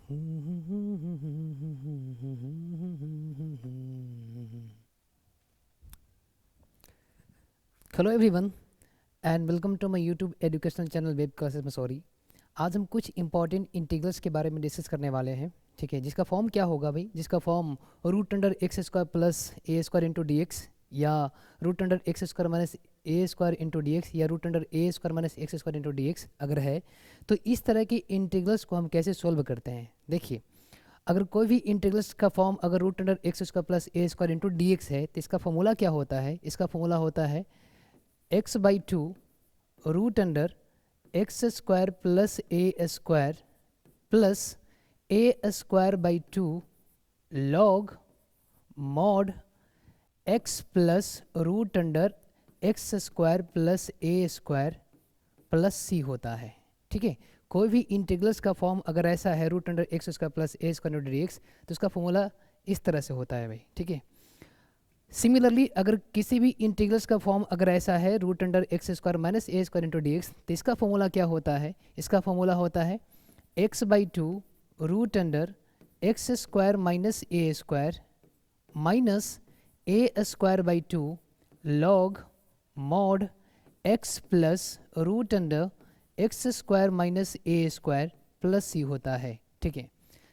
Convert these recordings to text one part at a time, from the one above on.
Hello everyone and welcome to my YouTube educational channel web classes में sorry. आज हम कुछ इंपॉर्टेंट इंटीग्रल्स के बारे में डिस्कस करने वाले हैं। ठीक है, जिसका फॉर्म क्या होगा भाई? जिसका form root under x square plus ए स्क्वायर इंटू डी एक्स, या root under x square minus ए स्क्वायर इंटू डी एक्स, या रूट अंडर ए square minus x square into D X अगर है तो इस तरह की इंटीग्रल्स को हम कैसे सोल्व करते हैं। देखिए, अगर कोई भी इंटीग्रल्स का फॉर्म अगर root under x square plus ए स्क्वायर इंटू डी एक्स है तो इसका फॉर्मूला क्या होता है? इसका फॉर्मूला होता है x by two root under x square plus A square plus A square by two log mod x plus root under x square plus A square plus सी होता है। ठीक है, कोई भी इंटीग्रल्स का फॉर्म अगर ऐसा है root under x square plus ए स्क्वायर डी एक्स तो उसका फॉर्मूला इस तरह से होता है भाई। ठीक है, सिमिलरली अगर किसी भी इंटीग्रल्स का फॉर्म अगर ऐसा है root under x square minus ए स्क्वायर इंटू डी एक्स तो इसका फॉर्मूला क्या होता है? इसका फॉर्मूला होता है x by two root under x square minus A square minus A square by two log mod x plus root under x square minus A square plus सी होता है। ठीक है,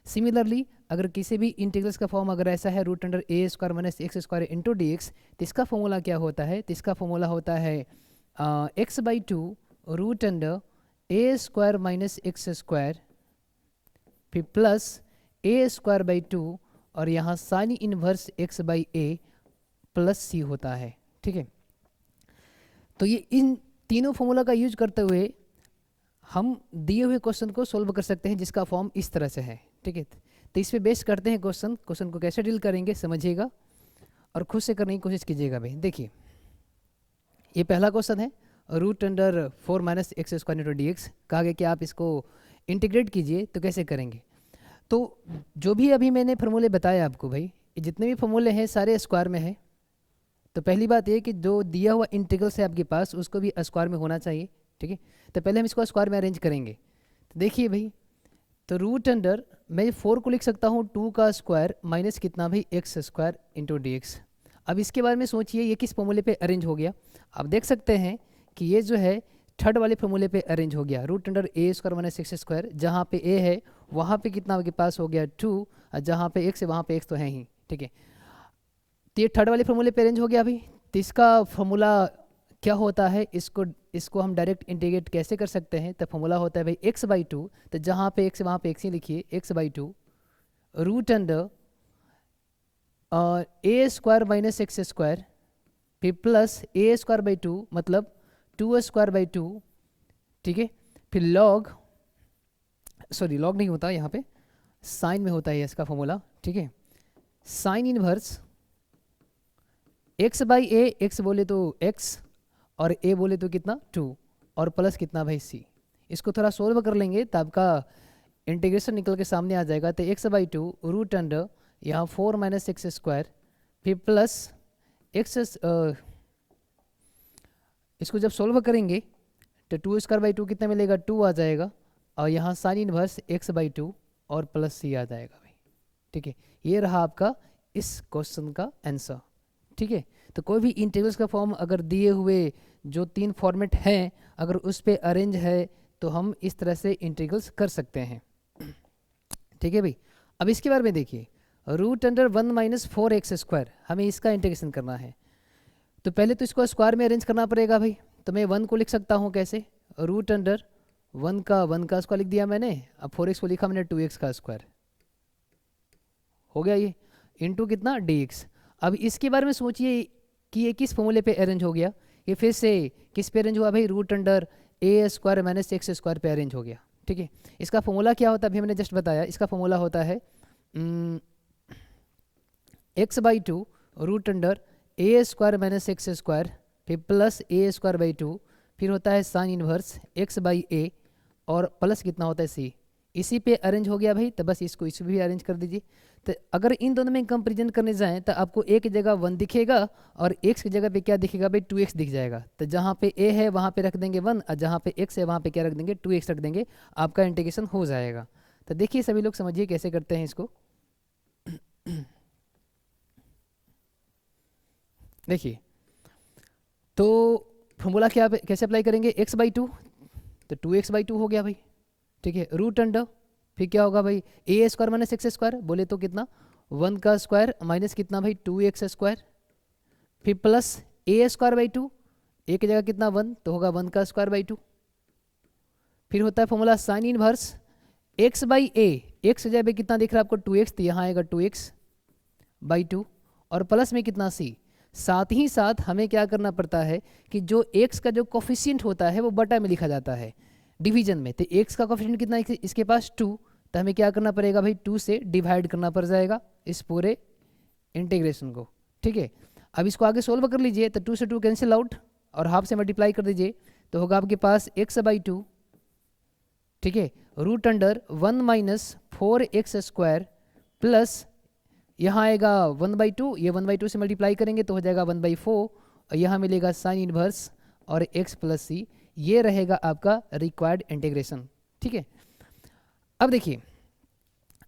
सिमिलरली अगर किसी भी इंटीग्रल्स का फॉर्म अगर ऐसा है रूट अंडर ए square minus x square into D x तो इसका फॉर्मूला क्या होता है? तो इसका फॉर्मूला होता है x by two root under A square minus x square फिर plus A square by two और यहाँ sine inverse x by a plus सी होता है। ठीक है, तो ये इन तीनों फॉर्मूला का यूज करते हुए हम दिए हुए क्वेश्चन को सोल्व कर सकते हैं जिसका फॉर्म इस तरह से है। ठीक है, तो इस पे बेस करते हैं क्वेश्चन को कैसे डील करेंगे समझिएगा और खुद से करने की कोशिश कीजिएगा भाई। देखिए, ये पहला क्वेश्चन है root under four minus x square into D x. कहा गया कि आप इसको इंटीग्रेट कीजिए, तो कैसे करेंगे? तो जो भी अभी मैंने फार्मूले बताए आपको भाई, ये जितने भी फार्मूले हैं सारे स्क्वायर में है। तो पहली बात ये कि जो दिया हुआ इंटीग्रल्स है आपके पास उसको भी स्क्वायर में होना चाहिए। ठीक है, तो पहले हम इसको स्क्वायर में अरेंज करेंगे। तो देखिए भाई, तो रूट अंडर मैं 4 को लिख सकता हूँ 2 का स्क्वायर माइनस कितना भाई x square into D x. अब इसके बारे में सोचिए ये किस फॉर्मूले पे अरेंज हो गया। आप देख सकते हैं कि ये जो है थर्ड वाले फॉर्मूले पे अरेंज हो गया, रूट अंडर ए स्क्वायर माइनस एक्स स्क्वायर। जहाँ पे ए है वहाँ पे कितना आपके पास हो गया 2, और जहाँ पे एक्स है वहाँ पे एक्स तो है ही। ठीक है, तो ये थर्ड वाले फॉर्मूले पे अरेंज हो गया भाई। तो इसका फॉर्मूला क्या होता है? इसको हम डायरेक्ट इंटीग्रेट कैसे कर सकते हैं? तो फॉर्मूला होता है भाई एक्स बाई टू, तो जहाँ पे एक्स है वहाँ पे एक्स ही लिखिए, x by two root under A square minus x square फिर plus A square by two मतलब 2 स्क्वायर बाई टू। ठीक है, फिर लॉग लॉग नहीं होता यहाँ पे, साइन में होता है इसका फॉर्मूला। ठीक है, sine inverse x by A, x बोले तो एक्स और ए बोले तो कितना 2 और प्लस कितना भाई सी। इसको थोड़ा सोल्व कर लेंगे तो आपका इंटीग्रेशन निकल के सामने आ जाएगा। तो x by two root under यहाँ 4 माइनस एक्स स्क्वायर फिर प्लस एक्स, इसको जब सोल्व करेंगे तो 2 स्क्वायर बाई टू कितना मिलेगा 2 आ जाएगा, और यहाँ sine inverse x by two और प्लस सी आ जाएगा भाई। ठीक है, ये रहा आपका इस क्वेश्चन का आंसर। ठीक है, तो कोई भी इंटीग्रल्स का फॉर्म अगर दिए हुए जो 3 फॉर्मेट हैं अगर उस पे अरेंज है तो हम इस तरह से इंटीग्रल्स कर सकते हैं। ठीक है भाई, अब इसके बारे में देखिए, root under 1 minus 4 x square हमें इसका इंटीग्रेशन करना है। तो पहले तो इसको स्क्वायर में अरेंज करना पड़ेगा भाई। तो मैं 1 को लिख सकता हूँ कैसे? रूट अंडर 1 का स्क्वायर लिख दिया मैंने, अब 4x को लिखा मैंने 2x का स्क्वायर हो गया ये, इंटू कितना dx। अब इसके बारे में सोचिए कि ये किस फॉर्मूले पे अरेंज हो गया। ये फिर से किस पे अरेंज हुआ भाई? रूट अंडर ए स्क्वायर माइनस एक्स स्क्वायर पे अरेंज हो गया। ठीक है, इसका फॉर्मूला क्या होता है अभी हमने जस्ट बताया। इसका फॉर्मूला होता है x by two root under A square minus x square फिर plus A square by two, फिर होता है sine inverse x by a और प्लस कितना होता है सी। इसी पे अरेंज हो गया भाई, तो बस इसको इस भी अरेंज कर दीजिए। तो अगर इन दोनों में कंपेरिजन करने जाएं तो आपको एक जगह 1 दिखेगा और x की जगह पे क्या दिखेगा भाई? 2x दिख जाएगा। तो जहाँ पे a है वहाँ पे रख देंगे 1 और जहाँ पे x है वहाँ पे क्या रख देंगे? 2x रख देंगे, आपका इंटीग्रेशन हो जाएगा। तो देखिए सभी लोग समझिए कैसे करते हैं इसको। देखिए तो फॉर्मूला क्या कैसे अप्लाई करेंगे, x/2 तो 2x/2 हो गया भाई, ठीक है। रूट अंडर फिर क्या होगा भाई, ए स्क्वायर माइनस एक्स स्क्वायर, बोले तो कितना 1 का स्क्वायर माइनस कितना भाई 2x स्क्वायर, फिर प्लस ए स्क्वायर बाई 2, ए की जगह कितना 1 तो होगा 1 का स्क्वायर बाई 2। फिर होता है formula sine inverse x by A, x जगह पे कितना दिख रहा है आपको 2x, तो यहाँ आएगा 2x बाई 2 और प्लस में कितना c। साथ ही साथ हमें क्या करना पड़ता है कि जो x का जो कोफिशिएंट होता है वो बटा में लिखा जाता है डिवीजन में, तो x का कोफिशिएंट कितना है इसके पास 2, तो हमें क्या करना पड़ेगा भाई 2 से डिवाइड करना पड़ जाएगा इस पूरे इंटीग्रेशन को, ठीक है। अब इसको आगे सोल्व कर लीजिए, तो 2 से 2 कैंसिल आउट और हाफ से मल्टीप्लाई कर दीजिए, तो होगा आपके पास x/2, ठीक है, root under 1 minus 4x square plus यहाँ आएगा 1/2, ये 1/2 से मल्टीप्लाई करेंगे तो हो जाएगा 1/4 और यहाँ मिलेगा साइन इनवर्स और x प्लस सी, ये रहेगा आपका रिक्वायर्ड इंटीग्रेशन, ठीक है। अब देखिए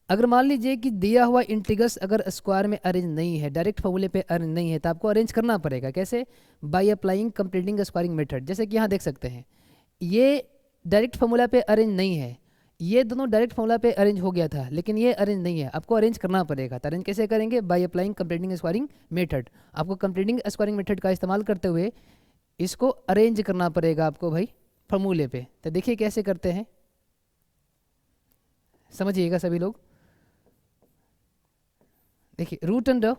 अगर मान लीजिए कि दिया हुआ इंटीग्रल्स अगर स्क्वायर में अरेंज नहीं है, डायरेक्ट फॉर्मूले पे अरेंज नहीं है, तो आपको अरेंज करना पड़ेगा कैसे, by applying completing squaring method. जैसे कि यहाँ देख सकते हैं ये डायरेक्ट फॉर्मूला पे अरेंज नहीं है, ये दोनों डायरेक्ट फॉर्मूला पे अरेंज हो गया था, लेकिन ये अरेंज नहीं है, आपको अरेंज करना पड़ेगा। तो अरेंज कैसे करेंगे, by applying completing squaring method. आपको कंप्लीटिंग स्क्वायरिंग मेथड का इस्तेमाल करते हुए इसको अरेंज करना पड़ेगा आपको भाई फॉर्मूले पे। तो देखिए कैसे करते हैं, समझिएगा सभी लोग। देखिए रूट अंडर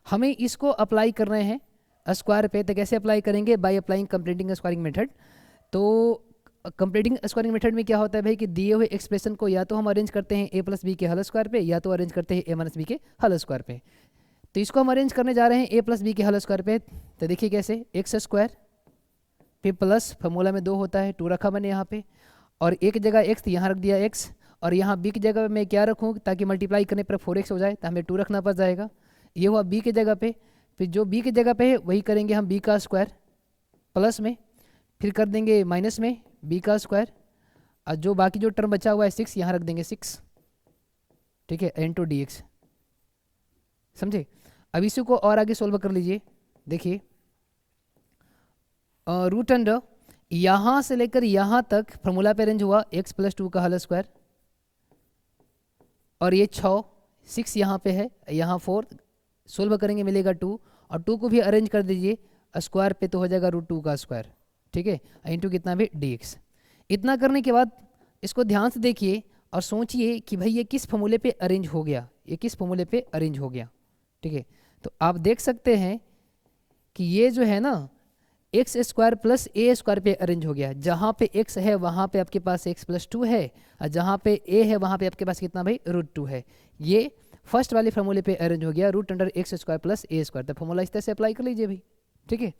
हमें इसको अप्लाई कर रहे हैं स्क्वायर पे, तो कैसे अप्लाई करेंगे, by applying completing squaring method. तो कंप्लीटिंग स्क्वायरिंग मेथड में क्या होता है भाई कि दिए हुए एक्सप्रेशन को या तो हम अरेंज करते हैं a प्लस बी के हल स्क्वायर पे, या तो अरेंज करते हैं a माइनस बी के हल स्क्वायर पे। तो इसको हम अरेंज करने जा रहे हैं a प्लस बी के हल स्क्वायर पे, तो देखिए कैसे, एक्स स्क्वायर फिर प्लस फॉर्मूला में 2 होता है 2 रखा मैंने यहाँ पे, और एक की जगह x यहाँ रख दिया x, और यहाँ b की जगह मैं क्या रखूँ ताकि मल्टीप्लाई करने पर 4x हो जाए, तो हमें 2 रखना पड़ जाएगा। ये हुआ b की जगह पे, फिर जो b की जगह पे है वही करेंगे हम b का स्क्वायर प्लस में, फिर कर देंगे माइनस में b का स्क्वायर, और जो बाकी जो टर्म बचा हुआ है 6 यहाँ रख देंगे 6, ठीक है, n टू डी एक्स, समझे। अब इसी को और आगे सोल्व कर लीजिए। देखिए रूट अंडर यहाँ से लेकर यहाँ तक फॉर्मूला पे अरेंज हुआ x प्लस 2 का हल स्क्वायर, और ये 6 यहाँ पे है, यहाँ 4 सोल्व करेंगे मिलेगा 2, और 2 को भी अरेंज कर दीजिए स्क्वायर पे, तो हो जाएगा रूट 2 का स्क्वायर, ठीक है, इंटू कितना भी dx। इतना करने के बाद इसको ध्यान से देखिए और सोचिए कि भाई ये किस फॉर्मूले पे अरेंज हो गया, ये किस फॉर्मूले पे अरेंज हो गया, ठीक है। तो आप देख सकते हैं कि ये जो है ना एक्स स्क्वायर प्लस ए स्क्वायर पे अरेंज हो गया। जहाँ पे x है वहाँ पे आपके पास x प्लस 2 है, और जहाँ पे a है वहाँ पे आपके पास कितना भाई रूट 2 है। ये फर्स्ट वाले फॉर्मूले पे अरेंज हो गया, root under x square plus ए स्क्वायर। तो फॉर्मूला इस तरह से अप्लाई कर लीजिए भाई, ठीक है।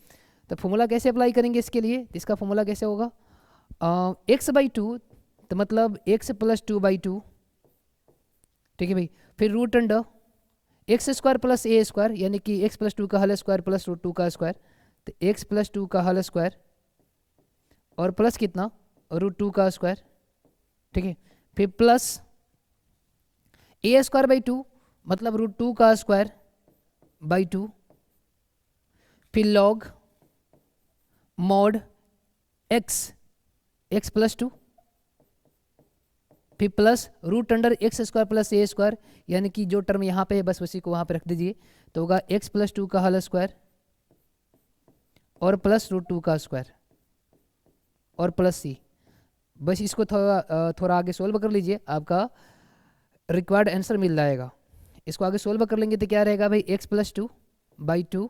तो फॉर्मूला कैसे अप्लाई करेंगे इसके लिए, इसका फॉर्मूला कैसे होगा, x/2 तो मतलब x प्लस 2/2, ठीक है भाई, फिर root under x square plus ए स्क्वायर, यानी कि x प्लस 2 का हल स्क्वायर प्लस रूट 2 का स्क्वायर, तो x प्लस 2 का हल स्क्वायर और प्लस कितना रूट 2 का स्क्वायर, ठीक है, फिर प्लस ए स्क्वायर बाई 2 मतलब रूट 2 का स्क्वायर बाई 2, फिर लॉग मॉड x प्लस 2, फिर plus root under x square plus ए स्क्वायर, यानी कि जो टर्म यहाँ पे है बस उसी को वहाँ पे रख दीजिए, तो होगा x प्लस 2 का हल स्क्वायर और प्लस रूट 2 का स्क्वायर और प्लस सी। बस इसको थोड़ा आगे सोल्व कर लीजिए, आपका रिक्वायर्ड आंसर मिल जाएगा। इसको आगे सोल्व कर लेंगे तो क्या रहेगा भाई x प्लस 2/2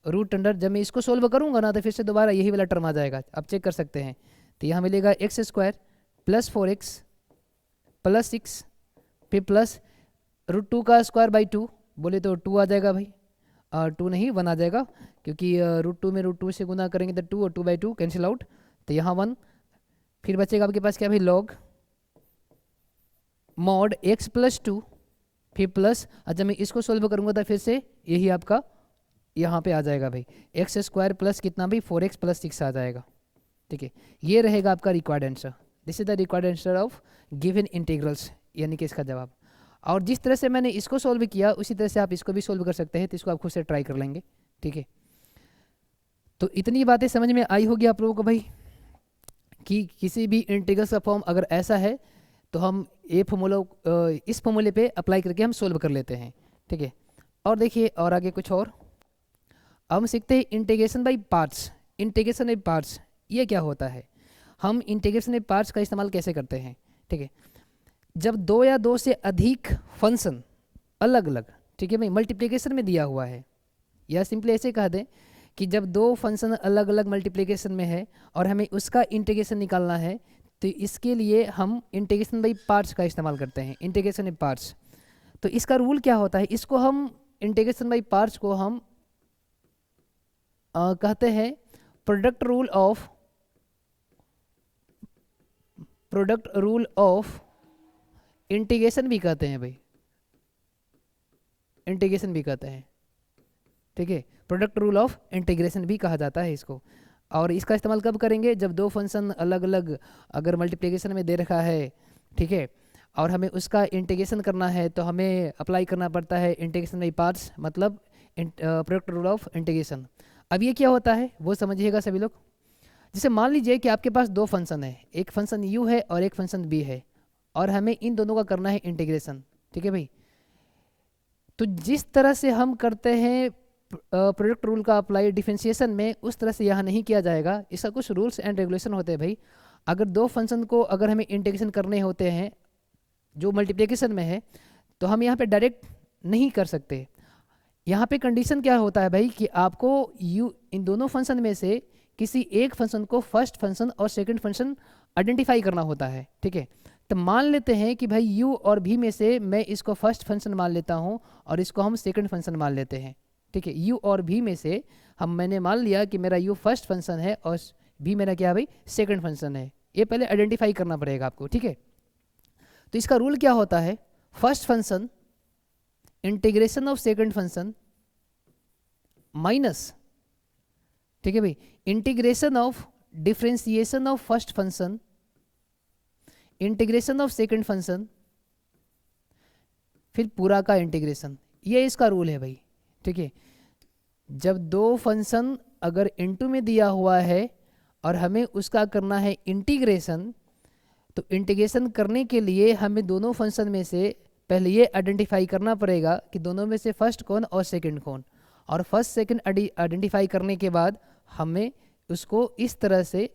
रूट अंडर, जब मैं इसको सोल्व करूँगा ना तो फिर से दोबारा यही वाला टर्म आ जाएगा, आप चेक कर सकते हैं। तो यहाँ मिलेगा x square plus 4x plus 6, फिर प्लस रूट 2 का स्क्वायर बाई 2, बोले तो 2 आ जाएगा भाई, 2 नहीं 1 आ जाएगा, क्योंकि रूट 2 में रूट 2 से गुना करेंगे तो 2 और 2/2 कैंसिल आउट, तो यहाँ 1, फिर बचेगा आपके पास क्या भाई लॉग मॉड x प्लस 2, फिर प्लस, जब मैं इसको सोल्व करूँगा तो फिर से यही आपका यहाँ पे आ जाएगा भाई एक्स स्क्वायर प्लस कितना भाई 4x प्लस 6 आ जाएगा, ठीक है। ये रहेगा आपका required answer. This is the required answer of given integrals, यानी कि इसका जवाब। और जिस तरह से मैंने इसको सॉल्व किया उसी तरह से आप इसको भी सॉल्व कर सकते हैं, तो इसको आप खुद से ट्राई कर लेंगे, ठीक है। तो इतनी बातें समझ में आई होगी आप लोगों को भाई, कि किसी भी इंटीग्रल्स का फॉर्म अगर ऐसा है तो हम ये फॉर्मूला इस फॉर्मूले पे अप्लाई करके हम सोल्व कर लेते हैं, ठीक है। और देखिए और आगे कुछ और अब हम सीखते हैं integration by parts. Integration by parts ये क्या होता है, हम इंटीग्रेशन बाई पार्ट्स का इस्तेमाल कैसे करते हैं, ठीक है। जब दो या दो से अधिक फंक्शन अलग अलग, ठीक है भाई, मल्टीप्लिकेशन में दिया हुआ है, या सिंपली ऐसे कह दें कि जब दो फंक्शन अलग अलग मल्टीप्लिकेशन में है और हमें उसका इंटीग्रेशन निकालना है, तो इसके लिए हम इंटीग्रेशन बाई पार्ट्स का इस्तेमाल करते हैं, इंटीग्रेशन बाई पार्ट्स। तो इसका रूल क्या होता है, इसको हम इंटीग्रेशन बाई पार्ट्स को हम कहते हैं प्रोडक्ट रूल ऑफ इंटीग्रेशन भी कहते हैं भाई, इंटीग्रेशन भी कहते हैं, ठीक है। प्रोडक्ट रूल ऑफ इंटीग्रेशन भी कहा जाता है इसको। और इसका इस्तेमाल कब करेंगे, जब दो फंक्शन अलग अलग अगर मल्टीप्लिकेशन में दे रखा है, ठीक है, और हमें उसका इंटीग्रेशन करना है, तो हमें अप्लाई करना पड़ता है इंटीग्रेशन बाई पार्ट्स, मतलब प्रोडक्ट रूल ऑफ इंटीग्रेशन। अब ये क्या होता है वो समझिएगा सभी लोग। जैसे मान लीजिए कि आपके पास दो फंक्शन है, एक फंक्शन u है और एक फंक्शन b है, और हमें इन दोनों का करना है इंटीग्रेशन, ठीक है भाई। तो जिस तरह से हम करते हैं प्रोडक्ट रूल का अप्लाई डिफरेंशिएशन में, उस तरह से यहाँ नहीं किया जाएगा। इसका कुछ रूल्स एंड रेगुलेशन होते हैं भाई। अगर दो फंक्शन को अगर हमें इंटीग्रेशन करने होते हैं जो मल्टीप्लिकेशन में है, तो हम यहाँ पे डायरेक्ट नहीं कर सकते। यहाँ पे कंडीशन क्या होता है भाई कि आपको इन दोनों फंक्शन में से किसी एक फंक्शन को फर्स्ट फंक्शन और सेकंड फंक्शन आइडेंटिफाई करना होता है, ठीक है। तो मान लेते हैं कि भाई u और v में से मैं इसको फर्स्ट फंक्शन मान लेता हूँ और इसको हम सेकंड फंक्शन मान लेते हैं, ठीक है। u और v में से मैंने मान लिया कि मेरा u फर्स्ट फंक्शन है और v मेरा क्या है भाई, सेकंड फंक्शन है। ये पहले आइडेंटिफाई करना पड़ेगा आपको, ठीक है। तो इसका रूल क्या होता है, first function integration of second function minus, ठीक है भाई, integration of differentiation of first function integration of second function, फिर पूरा का इंटीग्रेशन। ये इसका रूल है भाई, ठीक है। जब दो फंक्शन अगर इनटू में दिया हुआ है और हमें उसका करना है इंटीग्रेशन, तो इंटीग्रेशन करने के लिए हमें दोनों फंक्शन में से पहले ये आइडेंटिफाई करना पड़ेगा कि दोनों में से फर्स्ट कौन और सेकंड कौन, और फर्स्ट सेकंड आइडेंटिफाई करने के बाद हमें उसको इस तरह से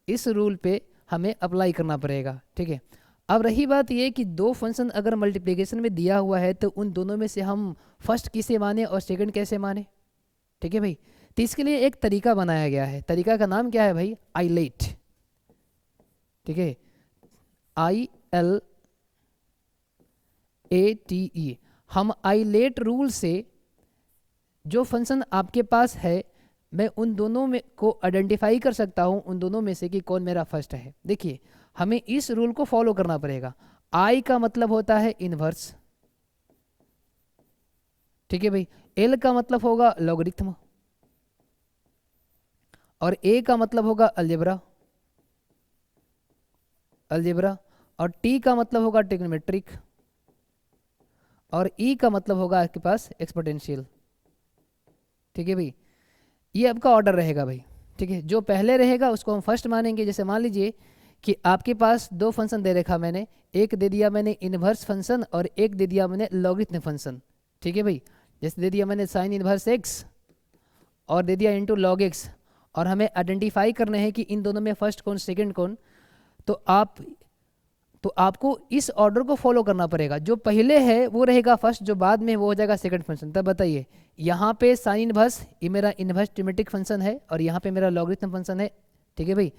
इस रूल पे हमें अप्लाई करना पड़ेगा, ठीक है। अब रही बात ये कि दो फंक्शन अगर मल्टीप्लिकेशन में दिया हुआ है, तो उन दोनों में से हम फर्स्ट किसे माने और सेकंड कैसे माने, ठीक है भाई। तो इसके लिए एक तरीका बनाया गया है, तरीका का नाम क्या है भाई, आईलेट, ठीक है, ILATE। हम आईलेट रूल से जो फंक्शन आपके पास है, मैं उन दोनों में को आइडेंटिफाई कर सकता हूं, उन दोनों में से कि कौन मेरा फर्स्ट है। देखिए हमें इस रूल को फॉलो करना पड़ेगा। आई का मतलब होता है इनवर्स, ठीक है भाई। एल का मतलब होगा लॉगरिथम, और ए का मतलब होगा अलजेब्रा, और टी का मतलब होगा ट्रिग्नोमेट्रिक, और ई का मतलब होगा आपके पास एक्सपोनेंशियल, ठीक है भाई। ये आपका ऑर्डर रहेगा भाई, ठीक है। जो पहले रहेगा उसको हम फर्स्ट मानेंगे। जैसे मान लीजिए कि आपके पास दो फंक्शन दे रखा मैंने, एक दे दिया मैंने इनवर्स फंक्शन और एक दे दिया मैंने लॉगरिथम फंक्शन, ठीक है भाई। जैसे दे दिया मैंने साइन इनवर्स एक्स और दे दिया इनटू लॉग एक्स, और हमें आइडेंटिफाई करना है कि इन दोनों में फर्स्ट कौन सेकंड कौन। तो आपको इस ऑर्डर को फॉलो करना पड़ेगा। जो पहले है वो रहेगा फर्स्ट, जो बाद में वो हो जाएगा सेकंड फंक्शन। तब बताइए, यहाँ पे साइन इनवर्स ये मेरा इनवर्स ट्रिमेटिक फंक्शन है और यहाँ पे मेरा लॉगरिथम फंक्शन है, ठीक है भाई।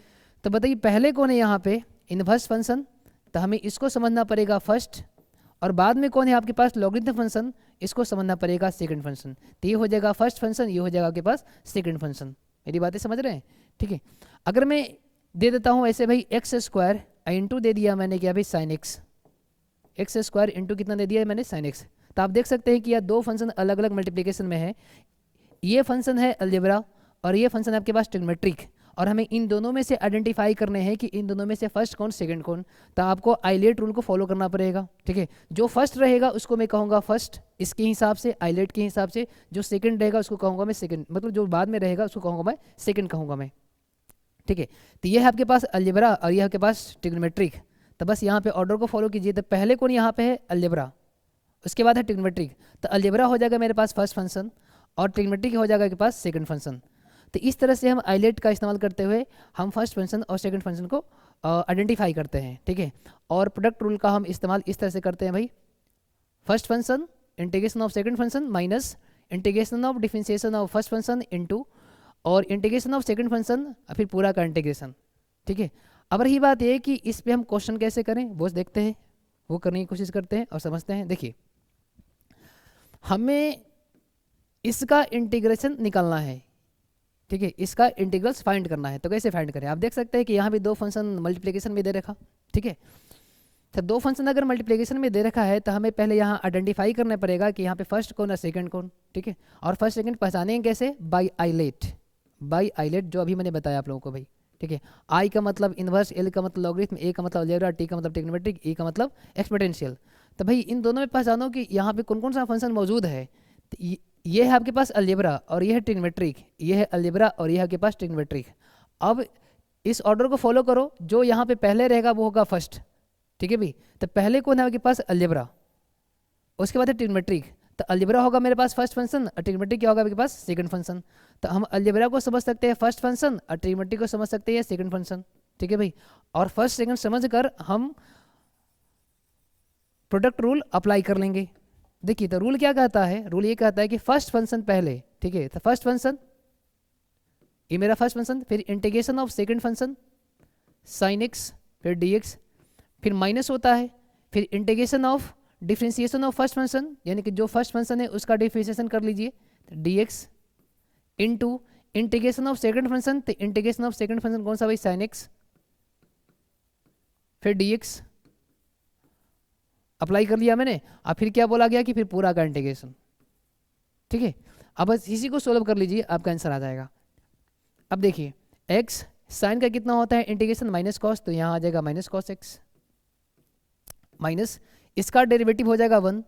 तो बताइए पहले कौन है यहाँ पे, इनवर्स फंक्शन, तो हमें इसको समझना पड़ेगा फर्स्ट, और बाद में कौन है आपके पास लॉगरिथम फंक्शन, इसको समझना पड़ेगा सेकंड फंक्शन। तो ये हो जाएगा फर्स्ट फंक्शन, ये हो जाएगा आपके पास सेकंड फंक्शन। मेरी बातें समझ रहे हैं, ठीक है। अगर मैं दे देता हूँ ऐसे भाई एक्स स्क्वायर इंटू दे दिया मैंने क्या भाई साइन एक्स स्क्वायर इंटू कितना दे दिया है मैंने साइन एक्स। तो आप देख सकते हैं कि यह दो फंक्शन अलग अलग मल्टीप्लिकेशन में है। ये फंक्शन है अलजेब्रा और ये फंक्शन आपके पास ट्रिग्नोमेट्रिक, और हमें इन दोनों में से आइडेंटिफाई करने हैं कि इन दोनों में से फर्स्ट कौन सेकंड कौन। तो आपको आइलेट रूल को फॉलो करना पड़ेगा, ठीक है। जो फर्स्ट रहेगा उसको मैं कहूँगा फर्स्ट इसके हिसाब से, आइलेट के हिसाब से। जो सेकंड रहेगा उसको कहूँगा मैं सेकंड, मतलब जो बाद में रहेगा उसको कहूँगा मैं सेकंड कहूँगा मैं, ठीक है। तो ये है आपके पास अलजेब्रा और ये आपके पास ट्रिग्नोमेट्रिक। तो बस यहाँ पे ऑर्डर को फॉलो कीजिए। तो पहले कौन यहाँ पे है अलजेब्रा, उसके बाद है ट्रिग्नोमेट्रिक। तो अलजेब्रा हो जाएगा मेरे पास फर्स्ट फंक्शन और ट्रिग्नोमेट्रिक हो जाएगा आपके पास सेकंड फंक्शन। तो इस तरह से हम आइलेट का इस्तेमाल करते हुए हम फर्स्ट फंक्शन और सेकंड फंक्शन को आइडेंटिफाई करते हैं, ठीक है। और प्रोडक्ट रूल का हम इस्तेमाल इस तरह से करते हैं भाई, first function integration of second function minus integration of differentiation of first function into और इंटीग्रेशन ऑफ सेकंड फंक्शन फिर पूरा का इंटीग्रेशन, ठीक है। अब रही बात ये कि इस पे हम क्वेश्चन कैसे करें वो देखते हैं, वो करने की कोशिश करते हैं और समझते हैं। देखिए हमें इसका इंटीग्रेशन निकालना है, ठीक है, इसका इंटीग्रल्स फाइंड करना है। तो कैसे फाइंड करें, आप देख सकते हैं कि यहाँ भी दो फंक्शन मल्टीप्लिकेशन में दे रखा, ठीक है। तो दो फंक्शन अगर मल्टीप्लिकेशन में दे रखा है तो हमें पहले यहाँ आइडेंटिफाई करना पड़ेगा कि यहाँ पे फर्स्ट कौन और सेकंड कौन, ठीक है। और फर्स्ट सेकंड पहचानेंगे कैसे, बाई आइलेट, बाई आइलेट जो अभी मैंने बताया आप लोगों को भाई, ठीक है। आई का मतलब इन्वर्स, एल का मतलब लॉगरिथम, ए का मतलब अलजेब्रा, टी का मतलब ट्रिग्नोमेट्रिक, ई का मतलब एक्सपोनेंशियल। तो भाई इन दोनों में पहचानो कि यहाँ पे कौन कौन सा फंक्शन मौजूद है। तो ये है आपके पास अलजेब्रा और ये है ट्रिग्नोमेट्रिक, ये है अलजेब्रा और ये है आपके पास ट्रिग्नोमेट्रिक। अब इस ऑर्डर को फॉलो करो, जो यहाँ पे पहले रहेगा वो होगा फर्स्ट, ठीक है भाई। तो पहले कौन है आपके पास अलजेब्रा, उसके बाद है ट्रिग्नोमेट्रिक। तो अलजेब्रा होगा मेरे पास फर्स्ट फंक्शन और ट्रिग्नोमेट्रिक क्या होगा आपके पास सेकंड फंक्शन। तो हम अलजेब्रा को समझ सकते हैं फर्स्ट फंक्शन और ट्रिग्नोमेट्रिक को समझ सकते हैं सेकंड फंक्शन, ठीक है भाई। और फर्स्ट सेकंड समझ कर हम प्रोडक्ट रूल अप्लाई कर लेंगे। देखिए तो रूल क्या कहता है, रूल ये कहता है कि फर्स्ट फंक्शन पहले, ठीक है। तो फर्स्ट फंक्शन ये मेरा फर्स्ट फंक्शन, फिर integration of second function sine x फिर डी एक्स, फिर माइनस होता है, फिर integration of differentiation of first function, यानी कि जो फर्स्ट फंक्शन है उसका डिफरेंशिएशन कर लीजिए D x, into integration of second function. तो इंटीग्रेशन ऑफ सेकंड फंक्शन कौन सा भाई, साइन एक्स फिर डी एक्स अप्लाई कर लिया मैंने। अब फिर क्या बोला गया कि फिर पूरा का इंटीग्रेशन, ठीक है। अब बस इसी को सोल्व कर लीजिए, आपका आंसर आ जाएगा। अब देखिए एक्स साइन का कितना होता है इंटीग्रेशन माइनस कॉस, तो यहाँ आ जाएगा माइनस कॉस एक्स माइनस इसका डेरिवेटिव हो जाएगा वन,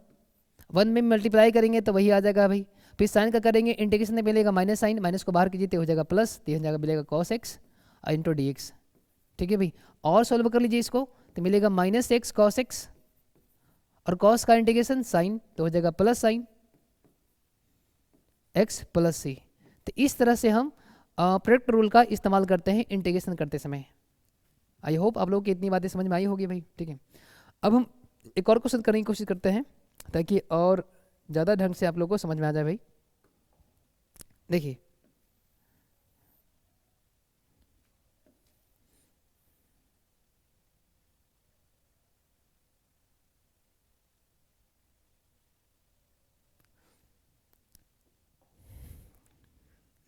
वन में मल्टीप्लाई करेंगे तो वही आ जाएगा भाई। फिर साइन का करेंगे इंटीग्रेशन में मिलेगा माइनस साइन, माइनस को बाहर कीजिए तो हो जाएगा प्लस, तो हो जाएगा मिलेगा cos x into D x, ठीक है भाई। और सोल्व कर लीजिए इसको तो मिलेगा माइनस एक्स कॉस एक्स और कॉस का इंटीग्रेशन साइन तो हो जाएगा प्लस साइन एक्स प्लस सी। तो इस तरह से हम प्रोडक्ट रूल का इस्तेमाल करते हैं इंटीग्रेशन करते समय। आई होप आप लोगों की इतनी बातें समझ में आई होगी भाई, ठीक है। अब हम एक और क्वेश्चन करने की कोशिश करते हैं ताकि और ज़्यादा ढंग से आप लोगों को समझ में आ जाए भाई। देखिए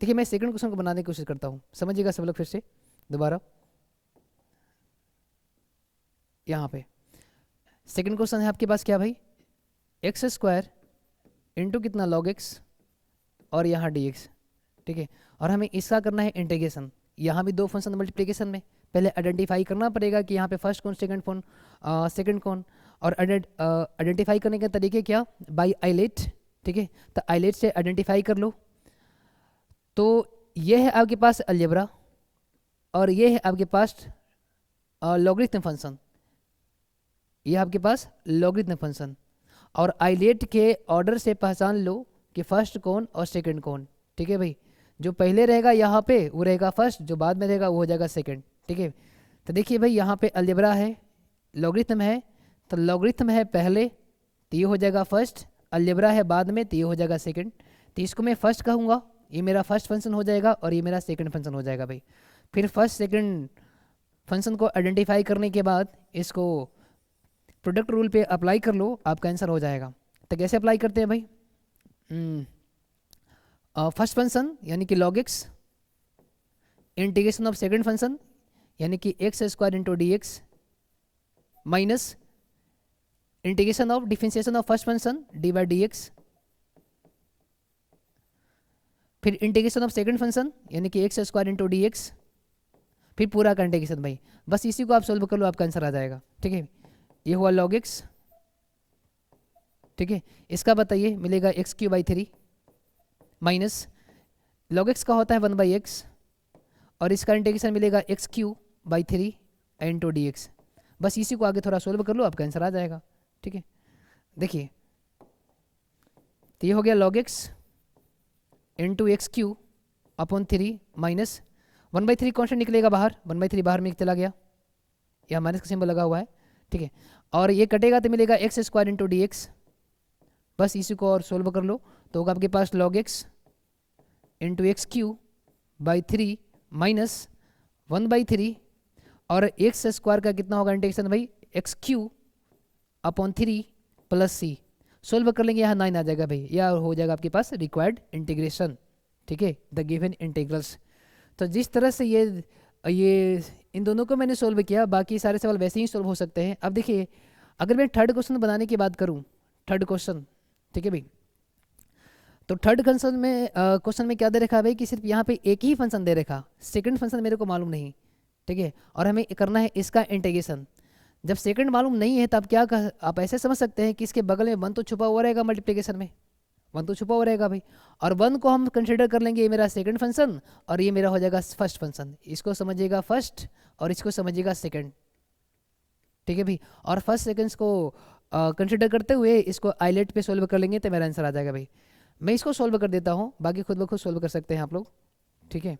देखिए मैं सेकंड क्वेश्चन को बनाने की कोशिश करता हूँ, समझिएगा सब लोग फिर से दोबारा। यहाँ पे सेकंड क्वेश्चन है आपके पास क्या भाई, एक्स स्क्वायर इंटू कितना लॉग एक्स और यहाँ डी एक्स, ठीक है। और हमें इसका करना है इंटीग्रेशन। यहाँ भी दो फंक्शन मल्टीप्लिकेशन में पहले आइडेंटिफाई करना पड़ेगा कि यहाँ पे फर्स्ट कौन सेकंड कौन सेकंड कौन। और आइडेंटिफाई करने के तरीके क्या, बाय आइलेट, ठीक है। तो आइलेट से आइडेंटिफाई कर लो। तो ये है आपके पास अलजेब्रा और ये है आपके पास लॉगरिथम फंक्शन, ये आपके पास लॉगरिथम फंक्शन। और आइलेट के ऑर्डर से पहचान लो कि फर्स्ट कौन और सेकंड कौन, ठीक है भाई। जो पहले रहेगा यहाँ पे वो रहेगा फर्स्ट, जो बाद में रहेगा वो हो जाएगा सेकंड, ठीक है। तो देखिए भाई यहाँ पे अलजेब्रा है, लॉगरिथम है, तो लॉगरिथम है पहले तो ये हो जाएगा फर्स्ट, अलजेब्रा है बाद में तो ये हो जाएगा सेकंड। तो इसको मैं फर्स्ट कहूँगा, ये मेरा फर्स्ट फंक्शन हो जाएगा और ये मेरा सेकंड फंक्शन हो जाएगा भाई। फिर फर्स्ट सेकंड फंक्शन को आइडेंटिफाई करने के बाद इसको प्रोडक्ट रूल पे अप्लाई कर लो, आपका आंसर हो जाएगा। तो कैसे अप्लाई करते हैं भाई, फर्स्ट फंक्शन यानी कि log x integration of second function यानी कि x square into D x minus integration of differentiation of first function D by D x, फिर इंटीग्रेशन ऑफ सेकंड फंक्शन यानी कि x square into D x फिर पूरा का integration भाई, बस इसी को आप सोल्व कर लो, आपका आंसर आ जाएगा। ठीक है, ये हुआ log x। ठीक है, इसका बताइए, मिलेगा x³/3 माइनस log x का होता है 1/x, और इसका इंटीग्रेशन मिलेगा x³/3 इंटू dx। बस इसी को आगे थोड़ा सोल्व कर लो, आपका आंसर आ जाएगा। ठीक है, देखिए तो ये हो गया log x into x³/3 minus 1/3 constant निकलेगा बाहर, 1/3 बाहर में चला गया, यह माइनस का सिंबल लगा हुआ है। ठीक है, और ये कटेगा तो मिलेगा x² इंटू dx। बस इसी को और सोल्व कर लो तो होगा आपके पास log x into x³/3 minus 1/3, और x² का कितना होगा इंटीग्रेशन भाई, x³/3 प्लस c। सोल्व कर लेंगे, यहाँ 9 आ जाएगा भाई, यह हो जाएगा आपके पास रिक्वायर्ड इंटीग्रेशन। ठीक है, द गिवन इंटीग्रल्स। तो जिस तरह से ये इन दोनों को मैंने सोल्व किया, बाकी सारे सवाल वैसे ही सोल्व हो सकते हैं। अब देखिए, अगर मैं थर्ड क्वेश्चन बनाने की बात करूँ, थर्ड क्वेश्चन, ठीक है भाई, तो थर्ड क्वेश्चन में क्या दे रखा है भाई कि सिर्फ यहाँ पे एक ही फंक्शन दे रखा, सेकंड फंक्शन मेरे को मालूम नहीं। ठीक है, और हमें करना है इसका इंटीग्रेशन। जब सेकंड मालूम नहीं है तब क्या आप ऐसे समझ सकते हैं कि इसके बगल में 1 तो छुपा हुआ रहेगा, मल्टीप्लिकेशन में 1 तो छुपा हुआ रहेगा भाई, और 1 को हम कंसिडर कर लेंगे ये मेरा सेकंड फंक्शन, और ये मेरा हो जाएगा फर्स्ट फंक्शन। इसको समझिएगा फर्स्ट और इसको समझिएगा सेकंड। ठीक है भाई, और फर्स्ट सेकंड्स को कंसिडर करते हुए इसको आइलेट पे सोल्व कर लेंगे तो मेरा आंसर आ जाएगा भाई। मैं इसको सोल्व कर देता हूँ, बाकी खुद ब खुद सोल्व कर सकते हैं आप लोग। ठीक है,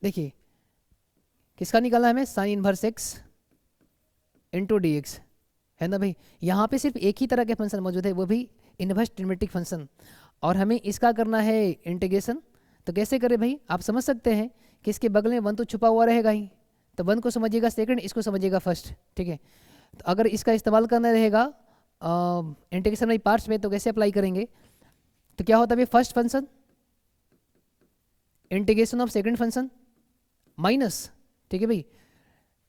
देखिए किसका निकालना है हमें, sign inverse x into dx, है ना भाई। यहाँ पे सिर्फ एक ही तरह के फंक्शन मौजूद है, वो भी इनवर्स ट्रिमेटिक फंक्शन, और हमें इसका करना है इंटीग्रेशन। तो कैसे करें भाई, आप समझ सकते हैं कि इसके बगल में 1 तो छुपा हुआ रहेगा ही, तो 1 को समझिएगा सेकंड, इसको समझिएगा फर्स्ट। ठीक है, तो अगर इसका इस्तेमाल करना रहेगा इंटीग्रेशन में पार्ट्स में, तो कैसे अप्लाई करेंगे, तो क्या होता है भाई, first function integration of second function minus, ठीक है भाई,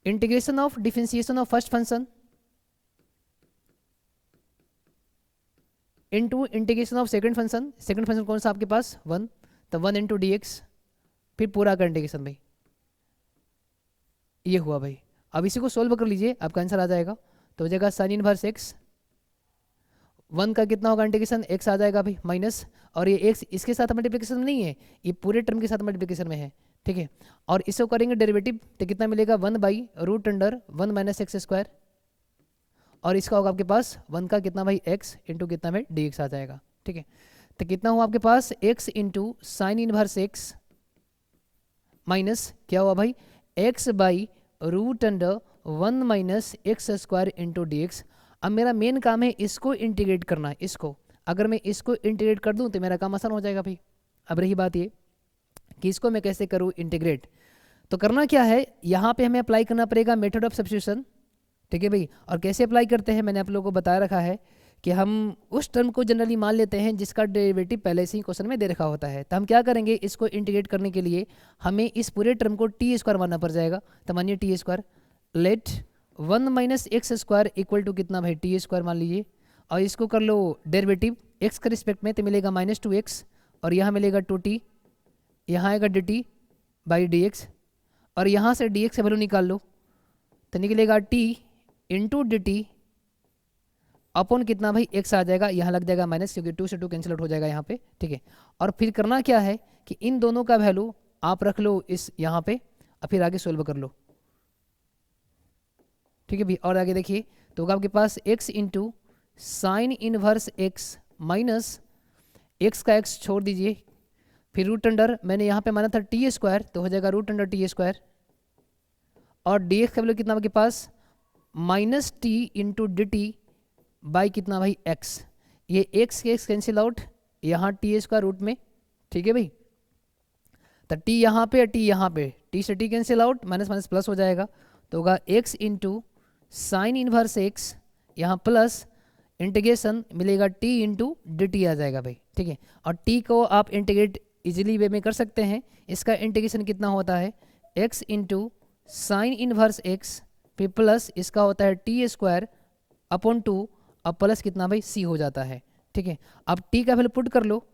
integration of differentiation of first function into integration of second function. Second function कौन सा आपके पास 1, तो 1 इंटू dx, फिर पूरा का इंटीग्रेशन भाई, ये हुआ भाई। अब इसी को सोल्व कर लीजिए, आपका आंसर आ जाएगा। तो हो जाएगा साइन इनवर्स x, 1 का कितना होगा इंटीग्रेशन, x आ जाएगा भाई माइनस, और ये x इसके साथ मल्टीप्लिकेशन में नहीं है, ये पूरे टर्म के साथ मल्टीप्लिकेशन में है। ठीक है, और इसको करेंगे डेरिवेटिव तो कितना मिलेगा, 1/√1 माइनस x², और इसका होगा आपके पास 1 का कितना भाई x इंटू कितना भाई dx आ जाएगा। ठीक है, तो कितना हुआ आपके पास x into sine inverse x minus क्या हुआ भाई x/√1 minus x² into dx। अब मेरा मेन काम है इसको इंटीग्रेट करना, इसको अगर मैं इसको इंटीग्रेट कर दूं तो मेरा काम आसान हो जाएगा भाई। अब रही बात ये कि इसको मैं कैसे करूं इंटीग्रेट, तो करना क्या है, यहाँ पे हमें अप्लाई करना पड़ेगा मेथड ऑफ सब्स्टिट्यूशन। ठीक है भाई, और कैसे अप्लाई करते हैं मैंने आप लोगों को बता रखा है कि हम उस टर्म को जनरली मान लेते हैं जिसका डेरिवेटिव पहले से ही क्वेश्चन में दे रखा होता है। तो हम क्या करेंगे, इसको इंटीग्रेट करने के लिए हमें इस पूरे टर्म को t² मानना पड़ जाएगा। तो मानिए t², late 1 minus x² equal to कितना भाई t² मान लीजिए, और इसको कर लो डेरिवेटिव x के रिस्पेक्ट में, तो मिलेगा -2x, और यहाँ मिलेगा 2t, यहाँ आएगा dt बाई dx, और यहाँ से dx का वैल्यू निकाल लो तो निकलेगा t इंटू dt अपॉन कितना भाई x आ जाएगा, यहाँ लग जाएगा माइनस, क्योंकि 2 से 2 कैंसिल आउट हो जाएगा यहाँ पे। ठीक है, और फिर करना क्या है कि इन दोनों का वैल्यू आप रख लो इस यहाँ पे, और फिर आगे सोल्व कर लो। ठीक है भाई, और आगे देखिए तो होगा आपके पास x into sine inverse x minus x का x छोड़ दीजिए, फिर रूट अंडर मैंने यहाँ पे माना था t², तो हो जाएगा √t², और dx का वैल्यू कितना आपके पास -t इंटू dt बाई कितना भाई x, ये x के x कैंसिल आउट, यहाँ t² रूट में। ठीक है भाई, तो t यहाँ पे t यहाँ पे, t से t cancel out, minus minus plus हो जाएगा, तो होगा x into sine inverse x, यहाँ प्लस इंटीग्रेशन मिलेगा t इंटू dt आ जाएगा भाई। ठीक है, और t को आप इंटीग्रेट इजीली वे में कर सकते हैं। इसका इंटीग्रेशन कितना होता है, x into sine inverse x, फिर प्लस इसका होता है t² अपॉन 2, अब प्लस कितना भाई c हो जाता है। ठीक है, अब t का वैल्यू पुट कर लो,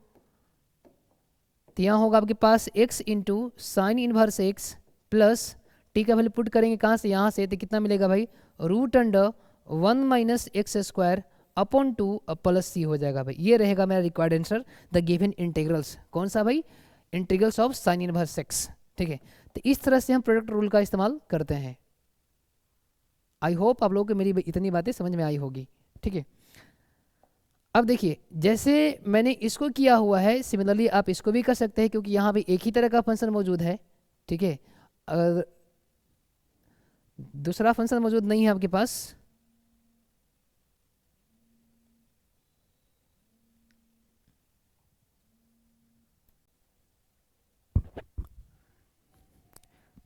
तो यहाँ होगा आपके पास x into sine inverse x plus t का वैल्यू पुट करेंगे कहाँ से, यहाँ से, तो कितना मिलेगा भाई, root under 1 minus x square upon 2 plus c हो जाएगा भाई। ये रहेगा मेरा required answer the given integrals. कौन सा भाई, integrals of sine inverse x. ठीक है, तो इस तरह से हम प्रोडक्ट रूल का इस्तेमाल करते हैं। आई होप आप लोगों को मेरी इतनी बातें समझ में आई होगी। ठीक है, अब देखिए जैसे मैंने इसको किया हुआ है सिमिलरली आप इसको भी कर सकते हैं, क्योंकि यहाँ पे एक ही तरह का फंक्शन मौजूद है। ठीक है, अगर दूसरा फंक्शन मौजूद नहीं है आपके पास,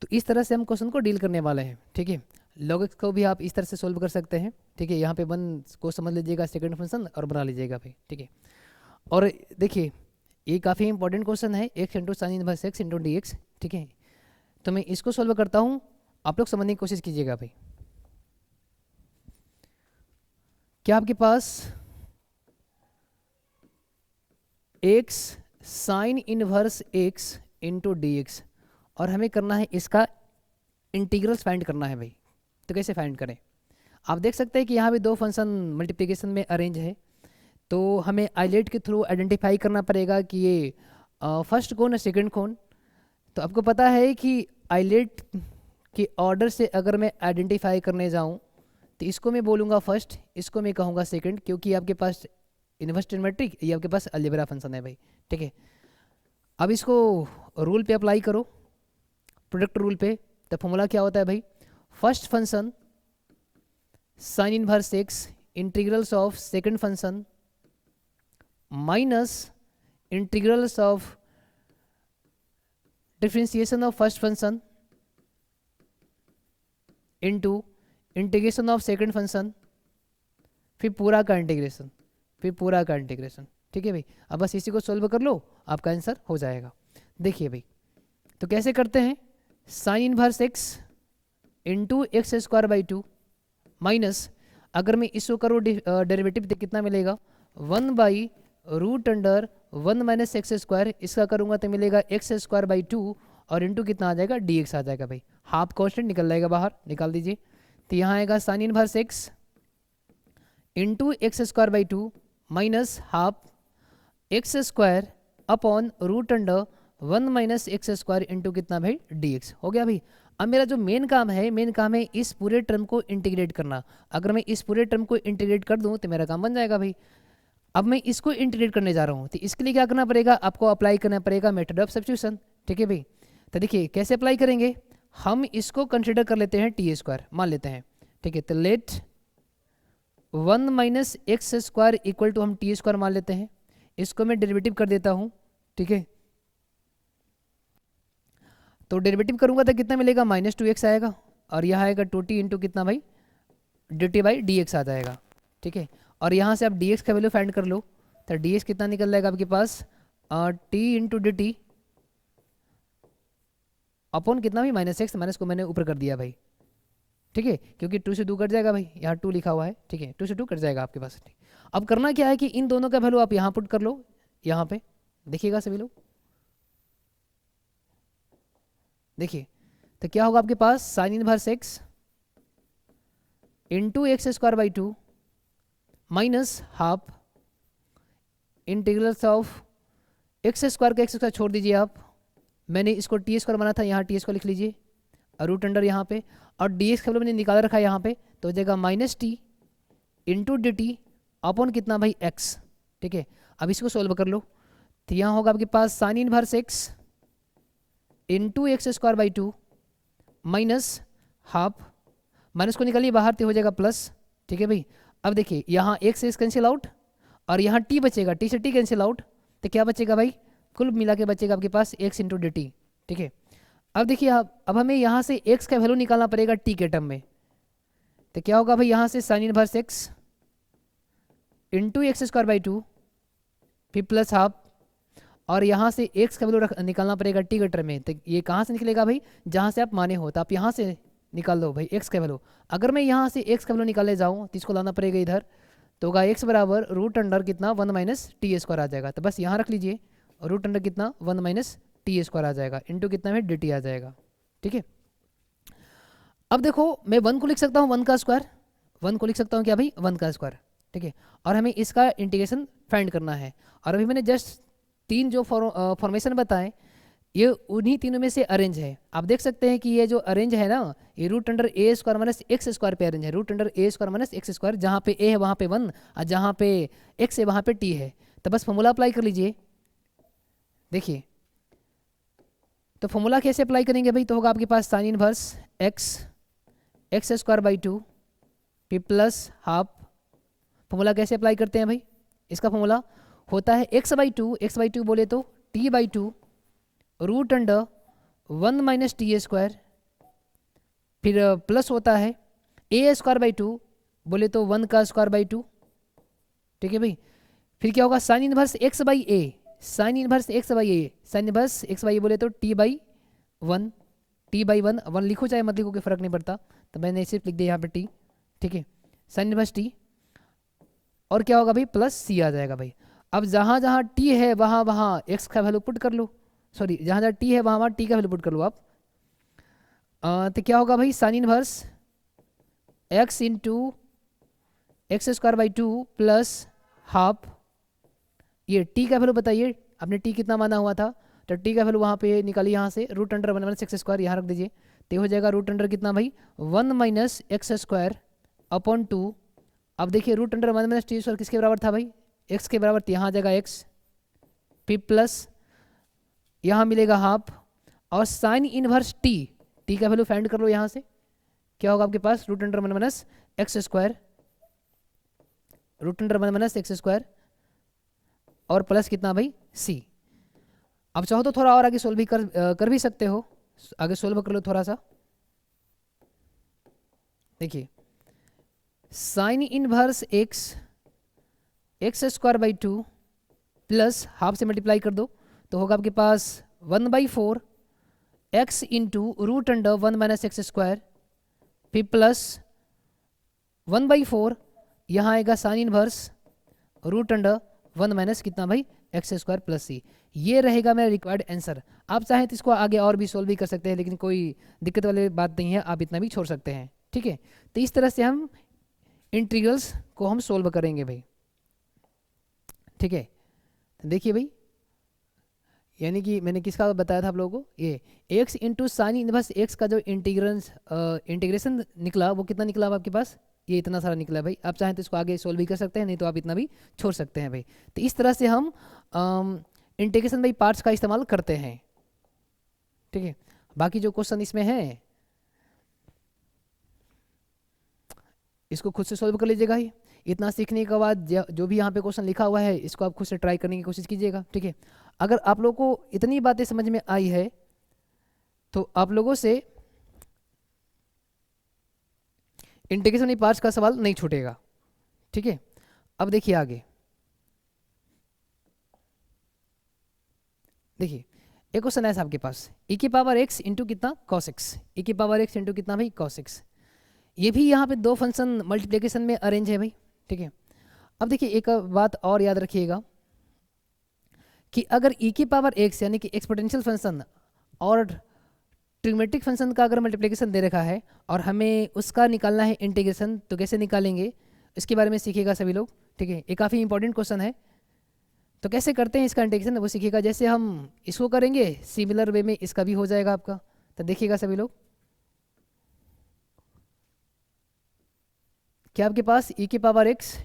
तो इस तरह से हम क्वेश्चन को डील करने वाले हैं। ठीक है, लॉगिक्स को भी आप इस तरह से सोल्व कर सकते हैं। ठीक है, यहाँ पे वन को समझ लीजिएगा सेकंड फंक्शन और बना लीजिएगा भाई। ठीक है, और देखिए ये काफ़ी इंपॉर्टेंट क्वेश्चन है, x into sine inverse x into D x. ठीक है, तो मैं इसको सोल्व करता हूँ, आप लोग समझने की कोशिश कीजिएगा भाई। क्या आपके पास x sine inverse x into D x और हमें करना है इसका इंटीग्रल्स फाइंड करना है भाई। तो कैसे फाइंड करें, आप देख सकते हैं कि यहाँ पे दो फंक्शन मल्टीप्लिकेशन में अरेंज है, तो हमें आइलेट के थ्रू आइडेंटिफाई करना पड़ेगा कि ये फर्स्ट कौन है सेकंड कौन। तो आपको पता है कि आइलेट के ऑर्डर से अगर मैं आइडेंटिफाई करने जाऊँ तो इसको मैं बोलूँगा फर्स्ट, इसको मैं कहूँगा सेकंड, क्योंकि आपके पास इनवर्स ट्रिग्नोमेट्रिक, ये आपके पास अलजेब्रा फंक्शन है भाई। ठीक है, अब इसको रूल पे अप्लाई करो, प्रोडक्ट रूल पे। तो फॉर्मूला क्या होता है भाई, first function sine inverse x integrals of second function minus integrals of differentiation of first function into integration of second function, फिर पूरा का इंटीग्रेशन, फिर पूरा का इंटीग्रेशन। ठीक है भाई, अब बस इसी को सोल्व कर लो, आपका आंसर हो जाएगा। देखिए भाई, तो कैसे करते हैं, sine inverse x into x square by 2 minus, अगर मैं इसको करूँ डेरिवेटिव तो कितना मिलेगा, 1 by root under 1 minus x square, इसका करूँगा तो मिलेगा एक्स स्क्वायर बाई 2 और इंटू कितना आ जाएगा, डी एक्स आ जाएगा भाई। हाफ कॉन्स्टेंट निकल जाएगा बाहर, निकाल दीजिए। तो यहाँ आएगा sine inverse x into x square by 2 minus half x square upon root under 1 minus x square into कितना भाई, डी एक्स हो गया भाई। अब मेरा जो मेन काम है इस पूरे टर्म को इंटीग्रेट करना। अगर मैं इस पूरे टर्म को इंटीग्रेट कर दूं तो मेरा काम बन जाएगा भाई। अब मैं इसको इंटीग्रेट करने जा रहा हूँ, तो इसके लिए क्या करना पड़ेगा, आपको अप्लाई करना पड़ेगा मेथड ऑफ सब्स्टिट्यूशन। ठीक है भाई, तो देखिए कैसे अप्लाई करेंगे, हम इसको कंसिडर कर लेते हैं टी स्क्वायर मान लेते हैं। ठीक है, तो let 1 minus x square equal to हम टी स्क्वायर मान लेते हैं, इसको मैं डेरिवेटिव कर देता हूँ। ठीक है, तो डेरिवेटिव करूंगा तो कितना मिलेगा, -2x आएगा और यहाँ आएगा 2t इंटू कितना भाई, dt बाई डी एक्स आ जाएगा। ठीक है, और यहाँ से आप dx का वैल्यू फाइंड कर लो, तो dx कितना निकल जाएगा आपके पास, t into D T upon कितना भाई, -x, माइनस को मैंने ऊपर कर दिया भाई। ठीक है, क्योंकि 2 से 2 कट जाएगा भाई, यहाँ 2 लिखा हुआ है। ठीक है, 2 से 2 कट जाएगा आपके पास। ठीक, अब करना क्या है कि इन दोनों का वैल्यू आप यहाँ पुट कर लो, यहाँ पे देखिएगा सभी लोग। देखिए तो क्या होगा आपके पास, sine inverse x into x square by 2 minus half integrals of x square का एक्स स्क्वायर छोड़ दीजिए आप, मैंने इसको टी स्क्वायर बना था, यहाँ टी स्क्वायर लिख लीजिए और रूट अंडर यहाँ पे, और डी एक्स का मैंने निकाल रखा है यहाँ पे, तो हो जाएगा -t into D T upon कितना भाई, x। ठीक है, अब इसको सोल्व कर लो, तो यहाँ होगा आपके पास sine inverse x into x square by 2 minus half, minus को निकालिए बाहर तो हो जाएगा प्लस। ठीक है भाई, अब देखिए यहाँ एक से कैंसिल आउट और यहाँ t बचेगा, t से t कैंसिल आउट, तो क्या बचेगा भाई, कुल मिला के बचेगा आपके पास x इंटू डी टी। ठीक है, अब देखिए अब हमें यहाँ से x का वैल्यू निकालना पड़ेगा t के टर्म में, तो क्या होगा भाई, यहाँ से sign inverse x into x square by 2 फिर प्लस हाफ, और यहाँ से x का वैल्यू निकालना पड़ेगा t के टर्म में, तो ये कहाँ से निकलेगा भाई, जहाँ से आप माने हो, तो आप यहाँ से निकाल दो भाई x का वैल्यू। अगर मैं यहाँ से x का वैल्यू निकालने जाऊँ तो इसको लाना पड़ेगा इधर, तो होगा x बराबर रूट अंडर कितना 1 माइनस टी स्क्वायर आ जाएगा, तो बस यहाँ रख लीजिए और रूट अंडर कितना 1 माइनस टी स्क्वायर आ जाएगा इंटू कितना है डी टी आ जाएगा। ठीक है, अब देखो मैं 1 को लिख सकता हूँ 1 का स्क्वायर, 1 को लिख सकता हूँ क्या भाई 1 का स्क्वायर। ठीक है, और हमें इसका इंटीग्रेशन फाइंड करना है। और अभी मैंने जस्ट 3 जो फॉर्मेशन बताए ये उन्हीं तीनों में से अरेंज है। आप देख सकते हैं कि ये जो अरेंज है ना ये रूट अंडर ए स्क्वायर माइनस एक्स स्क्वायर पे अरेंज है, रूट अंडर ए स्क्वायर माइनस एक्स स्क्वायर, जहाँ पे ए है वहाँ पे 1 और जहाँ पे एक्स है वहाँ पे टी है। तो बस फॉर्मूला अप्लाई कर लीजिए। देखिए तो फॉर्मूला कैसे अप्लाई करेंगे भाई, तो होगा आपके पास sine inverse x square by 2 p plus half. Formula कैसे अप्लाई करते हैं भाई, इसका फॉर्मूला होता है एक्स बाई टू बोले तो t by 2 root under 1 minus t square, फिर प्लस होता है ए स्क्वायर बाई 2 बोले तो 1 का स्क्वायर बाई 2। ठीक है भाई, फिर क्या होगा sine inverse x by a, sine inverse x by a, sine inverse x by a बोले तो टी बाई 1, टी बाई 1 लिखो चाहे मत लिखो कोई फर्क नहीं पड़ता, तो मैंने सिर्फ लिख दिया यहाँ पे टी। ठीक है, साइन इनवर्स टी और क्या होगा भाई प्लस सी आ जाएगा भाई। अब जहाँ जहाँ टी है वहाँ वहाँ एक्स का वैल्यू पुट कर लो, सॉरी जहाँ जहाँ टी है वहाँ वहाँ टी का वैल्यू पुट कर लो आप। तो क्या होगा भाई sign inverse x into x square by 2 plus half, ये टी का वैल्यू बताइए आपने टी कितना माना हुआ था, तो टी का वैल्यू वहाँ पे निकालिए यहाँ से root under 1 minus x square यहाँ रख दीजिए, तो हो जाएगा रूट अंडर कितना भाई 1 माइनस एक्स स्क्वायर अपॉन 2। अब देखिए root under 1 minus t square किसके बराबर था भाई, एक्स के बराबर, यहाँ आ जाएगा एक्स, फिर प्लस यहाँ मिलेगा हाफ और साइन इनवर्स टी का वैल्यू फाइंड कर लो यहाँ से, क्या होगा आपके पास root under 1 minus x square, root under 1 minus x square और प्लस कितना भाई सी। अब चाहो तो थोड़ा और आगे सोल्व भी कर भी सकते हो, आगे सोल्व कर लो थोड़ा सा। देखिए sine inverse x square by 2 plus half से मल्टीप्लाई कर दो तो होगा आपके पास 1/4 x into root under 1 minus x square, फिर प्लस 1/4 यहाँ आएगा sine inverse root under 1 minus कितना भाई एक्स स्क्वायर प्लस सी। ये रहेगा मेरा रिक्वायर्ड आंसर। आप चाहें तो इसको आगे और भी सोल्व भी कर सकते हैं, लेकिन कोई दिक्कत वाली बात नहीं है, आप इतना भी छोड़ सकते हैं। ठीक है, तो इस तरह से हम इंटीग्रल्स को हम सोल्व करेंगे भाई। ठीक है, तो देखिए भाई यानी कि मैंने किसका बताया था आप लोगों को, ये x into sine inverse x का जो इंटीग्रेशन निकला वो कितना निकला आपके पास, ये इतना सारा निकला भाई। आप चाहें तो इसको आगे सोल्व भी कर सकते हैं, नहीं तो आप इतना भी छोड़ सकते हैं भाई। तो इस तरह से हम इंटीग्रेशन बाई पार्ट्स का इस्तेमाल करते हैं। ठीक है, बाकी जो क्वेश्चन इसमें है इसको खुद से सोल्व कर लीजिएगा ही। इतना सीखने के बाद जो भी यहाँ पे क्वेश्चन लिखा हुआ है इसको आप खुद से ट्राई करने की कोशिश कीजिएगा। ठीक है, अगर आप लोगों को इतनी बातें समझ में आई है तो आप लोगों से इंटीग्रेशन बाई पार्ट्स का सवाल नहीं छूटेगा। ठीक है, अब देखिए आगे, देखिए एक क्वेश्चन है आपके पास e की पावर x इंटू कितना cos x, e की पावर x इंटू कितना भाई cos x। ये भी यहाँ पे दो फंक्शन मल्टीप्लिकेशन में अरेंज है भाई। ठीक है, अब देखिए एक बात और याद रखिएगा कि अगर e की पावर x यानी कि एक्सपोनेंशियल फंक्शन और ट्रिग्नोमेट्रिक फंक्शन का अगर मल्टीप्लिकेशन दे रखा है और हमें उसका निकालना है इंटीग्रेशन, तो कैसे निकालेंगे इसके बारे में सीखिएगा सभी लोग। ठीक है, ये काफ़ी इंपॉर्टेंट क्वेश्चन है, तो कैसे करते हैं इसका इंटीग्रेशन वो सीखिएगा। जैसे हम इसको करेंगे सिमिलर वे में इसका भी हो जाएगा आपका, तो देखिएगा सभी लोग। क्या आपके पास e की पावर x,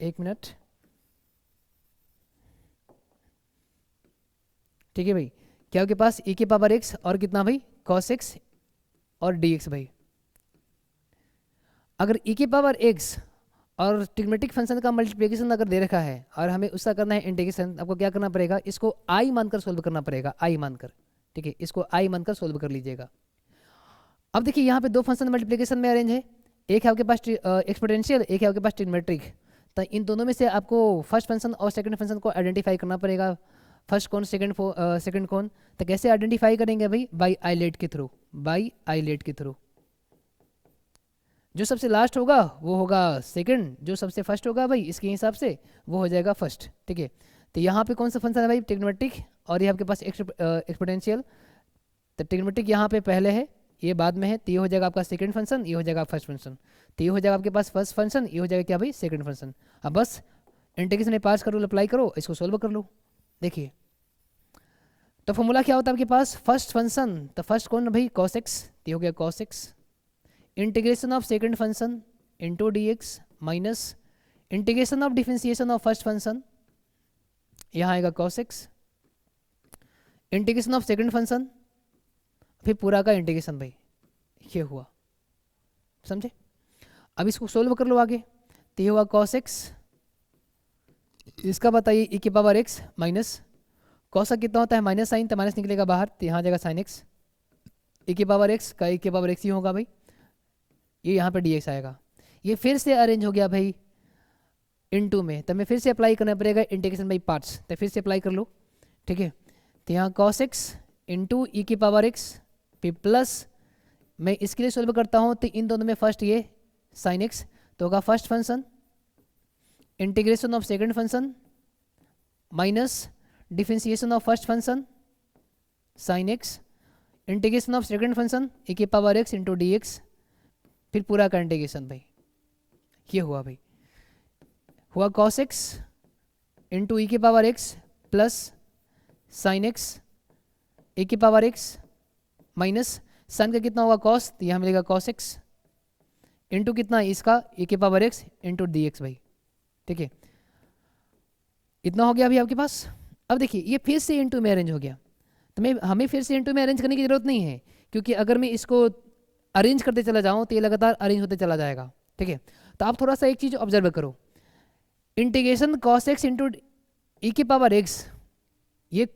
एक मिनट, ठीक है भाई, क्या आपके पास e की पावर x और कितना भाई cos x और dx भाई। अगर e की पावर x और ट्रिग्नोमेट्रिक फंक्शन का मल्टीप्लिकेशन अगर दे रखा है और हमें उसका करना है इंटीग्रेशन, आपको क्या करना पड़ेगा, इसको i मानकर सोल्व करना पड़ेगा, i मानकर। ठीक है, इसको i मानकर सोल्व कर लीजिएगा। अब देखिए यहाँ पे दो फंक्शन मल्टीप्लिकेशन में अरेंज है, एक है आपके पास एक्सपोनेंशियल, एक है आपके पास ट्रिग्नोमेट्रिक। तो इन दोनों में से आपको फर्स्ट फंक्शन और सेकंड फंक्शन को आइडेंटिफाई करना पड़ेगा, फर्स्ट कौन सेकंड कौन। तो कैसे आइडेंटिफाई करेंगे भाई, बाई आइलेट के थ्रू, बाई आइलेट के थ्रू। जो सबसे लास्ट होगा वो होगा सेकंड, जो सबसे फर्स्ट होगा भाई इसके हिसाब से वो हो जाएगा फर्स्ट। ठीक है, तो यहाँ पे कौन सा फंक्शन है भाई ट्रिग्नोमेट्रिक और ये आपके पास एक्सपोनेंशियल। तो ट्रिग्नोमेट्रिक यहाँ पे पहले है, ये बाद में है, तो ये हो जाएगा आपका सेकंड फंक्शन, ये हो जाएगा फर्स्ट फंक्शन। तो ये हो जाएगा आपके पास फर्स्ट फंक्शन, ये हो जाएगा क्या भाई सेकंड फंक्शन। अब बस इंटीग्रेशन में पास करो, अप्लाई करो, इसको सोल्व कर लो। देखिए तो फॉर्मूला क्या होता है आपके पास, फर्स्ट फंक्शन, तो फर्स्ट कौन भाई cos x, ये हो गया cos x, integration of second function into D x minus integration of differentiation of first function, यहाँ आएगा cos x, integration of second function, फिर पूरा का इंटीग्रेशन भाई, ये हुआ, समझे। अब इसको सोल्व कर लो आगे, तो ये हुआ cos x, इसका बताइए e की पावर x माइनस cos का कितना होता है माइनस साइन, तो माइनस निकलेगा बाहर, तो यहाँ जाएगा sin x, e की पावर x का e की पावर x ही होगा भाई, ये यहाँ पे dx आएगा। ये फिर से अरेंज हो गया भाई इनटू में, तो हमें फिर से अप्लाई करना पड़ेगा इंटीग्रेशन बाई पार्ट्स, तो फिर से अप्लाई कर लो, ठीक है। तो यहाँ cos x इंटू ई की पावर x फिर प्लस, मैं इसके लिए सोल्व करता हूँ तो इन दोनों में फर्स्ट ये sin x, तो होगा first function integration of second function minus differentiation of first function sin x integration of second function e की power x into D x, फिर पूरा का इंटीग्रेशन भाई, ये हुआ भाई, हुआ cos x इंटू ई की power x plus sin x e की पावर x माइनस sin का कितना होगा cos, तो यहाँ मिलेगा cos x इंटू कितना इसका e की power x into D x भाई, ठीक है। इतना हो गया अभी आपके पास। अब देखिए ये फिर से इंटू में अरेंज हो गया, तो मैं हमें फिर से इंटू में अरेंज करने की ज़रूरत नहीं है, क्योंकि अगर मैं इसको अरेंज करते चला जाऊँ तो ये लगातार अरेंज होते चला जाएगा, ठीक है। तो आप थोड़ा सा एक चीज़ ऑब्जर्व करो, integration cos x into e की पावर x ये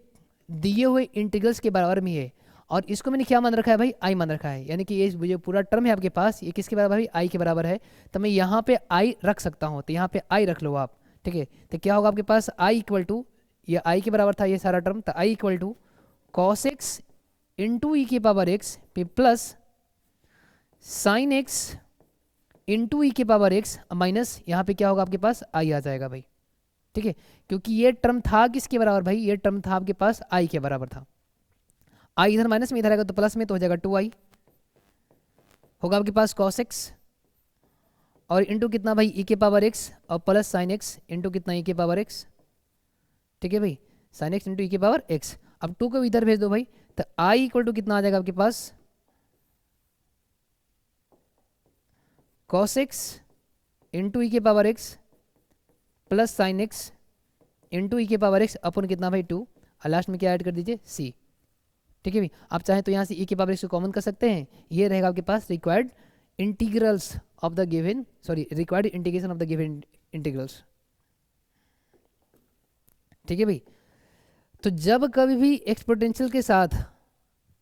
दिए हुए इंटीग्रल्स के बराबर में है, और इसको मैंने क्या मान रखा है भाई i मान रखा है, यानी कि ये जो पूरा टर्म है आपके पास ये किसके बराबर है, i के बराबर है, तो मैं यहाँ पे i रख सकता हूँ, तो यहाँ पे i रख लो आप, ठीक है। तो क्या होगा आपके पास i इक्वल टू, ये i के बराबर था ये सारा टर्म, तो i equal to cos x into e की पावर x पे plus sin x into e की पावर x माइनस यहाँ पे क्या होगा आपके पास i आ जाएगा भाई, ठीक है। क्योंकि ये टर्म था किसके बराबर भाई, ये टर्म था आपके पास i के बराबर था, i इधर माइनस में इधर आएगा तो प्लस में, तो हो जाएगा 2i, होगा आपके पास cos x और इंटू कितना भाई e के पावर x और प्लस sin x इंटू कितना e के पावर x, ठीक है भाई, sin x इंटू e के पावर x। अब 2 को इधर भेज दो भाई, तो i इक्वल टू कितना आ जाएगा आपके पास cos x इंटू ई के power x plus sin x into e के पावर x अपन कितना भाई 2, और लास्ट में क्या ऐड कर दीजिए c, ठीक है भाई। आप चाहें तो यहाँ से e के पावर x को कॉमन कर सकते हैं, ये रहेगा आपके पास required integrals of the given, sorry required integration of the given integrals, ठीक है भाई। तो जब कभी भी एक्सपोनेंशियल के साथ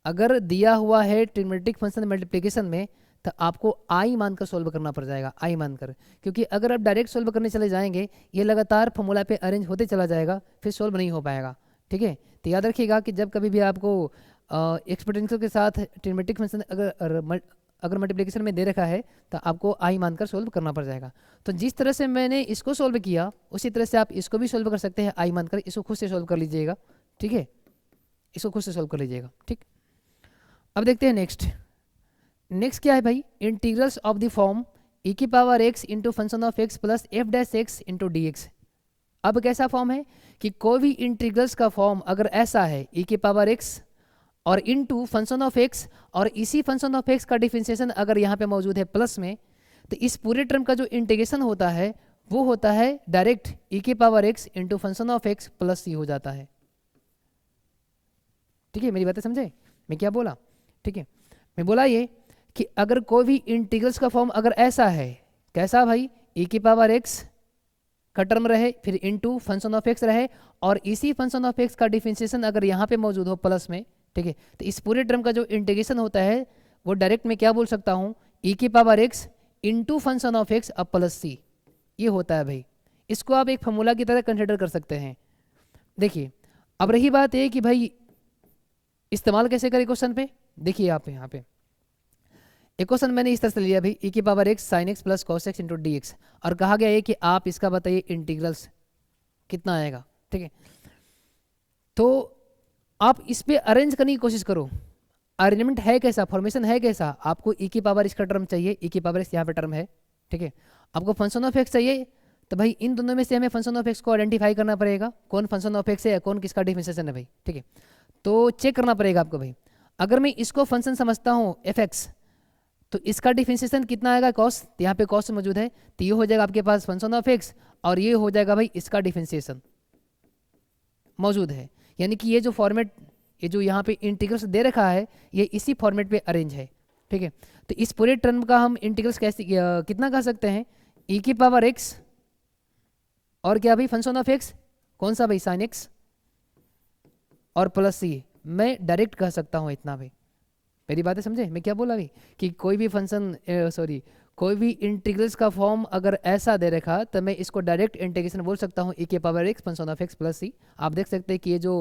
अगर दिया हुआ है ट्रिग्नोमेट्रिक फंक्शन मल्टीप्लिकेशन में, तो आपको आई मानकर सोल्व करना पड़ जाएगा, आई मानकर, क्योंकि अगर आप डायरेक्ट सोल्व करने चले जाएंगे ये लगातार फॉर्मूला पे अरेंज होते चला जाएगा, फिर सोल्व नहीं हो पाएगा, ठीक है। तो याद रखिएगा कि जब कभी भी आपको एक्सपोनेंशियल के साथ ट्रिग्नोमेट्रिक फंक्शन अगर मल्टीप्लिकेशन में दे रखा है तो आपको आई मानकर सोल्व करना पड़ जाएगा। तो जिस तरह से मैंने इसको सोल्व किया उसी तरह से आप इसको भी सोल्व कर सकते हैं आई मानकर, इसको खुद से सोल्व कर लीजिएगा, ठीक है, इसको खुद से सोल्व कर लीजिएगा, ठीक। अब देखते हैं नेक्स्ट क्या है भाई, integrals of the form e की power x into function of x plus F dash x into D x. अब कैसा फॉर्म है कि कोई भी इंटीग्रल्स का फॉर्म अगर ऐसा है e की पावर x और इनटू फंक्शन ऑफ x, और इसी फंक्शन ऑफ x का डिफरेंशिएशन अगर यहाँ पे मौजूद है प्लस में, तो इस पूरे टर्म का जो इंटीग्रेशन होता है वो होता है डायरेक्ट e की power x into function of x plus c हो जाता है, ठीक है। मेरी बातें समझे मैं क्या बोला, ठीक है। मैं बोला ये कि अगर कोई भी इंटीग्रल्स का फॉर्म अगर ऐसा है, कैसा भाई, e की पावर x का टर्म रहे फिर इनटू फंक्शन ऑफ x रहे, और इसी फंक्शन ऑफ x का डिफरेंशिएशन अगर यहाँ पे मौजूद हो प्लस में, ठीक है, तो इस पूरे टर्म का जो इंटीग्रेशन होता है वो डायरेक्ट में क्या बोल सकता हूँ, e की power x into function of x अब प्लस c, ये होता है भाई। इसको आप एक फॉर्मूला की तरह कंसिडर कर सकते हैं। देखिए अब रही बात ये कि भाई इस्तेमाल कैसे करें क्वेश्चन पे, देखिए आप यहाँ पे एक क्वेश्चन मैंने इस तरह से लिया भाई e की power x sin x plus cos x into D x, और कहा गया है कि आप इसका बताइए इंटीग्रल्स कितना आएगा, ठीक है। तो आप इस पे अरेंज करने की कोशिश करो। अरेंजमेंट है कैसा, फॉर्मेशन है कैसा, आपको ई की पावर इसका टर्म चाहिए, ई की पावर एक्स यहाँ पे टर्म है, ठीक है। आपको फंक्शन ऑफ एक्स चाहिए, तो भाई इन दोनों में से हमें फंक्शन ऑफ एक्स को आइडेंटिफाई करना पड़ेगा, कौन फंक्शन ऑफ एक्स है, कौन किसका डिफरेंशिएशन है भाई, ठीक है। तो चेक करना पड़ेगा आपको भाई। अगर मैं इसको फंक्शन समझता हूँ एफ एक्स, तो इसका डिफरेंशिएशन कितना आएगा, कॉस, यहाँ पे कॉस मौजूद है, तो ये हो जाएगा आपके पास फंक्शन ऑफ एक्स, और ये हो जाएगा भाई इसका डिफरेंशिएशन मौजूद है। यानी कि ये जो फॉर्मेट, ये जो यहाँ पे इंटीग्रल्स दे रखा है, ये इसी फॉर्मेट पे अरेंज है, ठीक है। तो इस पूरे टर्म का हम इंटीग्रल्स कैसे कितना कर सकते हैं, ई की पावर एक्स और क्या भाई फंक्शन ऑफ एक्स, कौन सा भाई, साइन एक्स और प्लस सी, मैं डायरेक्ट कह सकता हूँ इतना भाई। मेरी बातें समझे, मैं क्या बोला भाई, कि कोई भी फंक्शन सॉरी कोई भी इंटीग्रल्स का फॉर्म अगर ऐसा दे रखा, तो मैं इसको डायरेक्ट इंटीग्रेशन बोल सकता हूँ, ई के power x function of x plus c. आप देख सकते हैं कि ये जो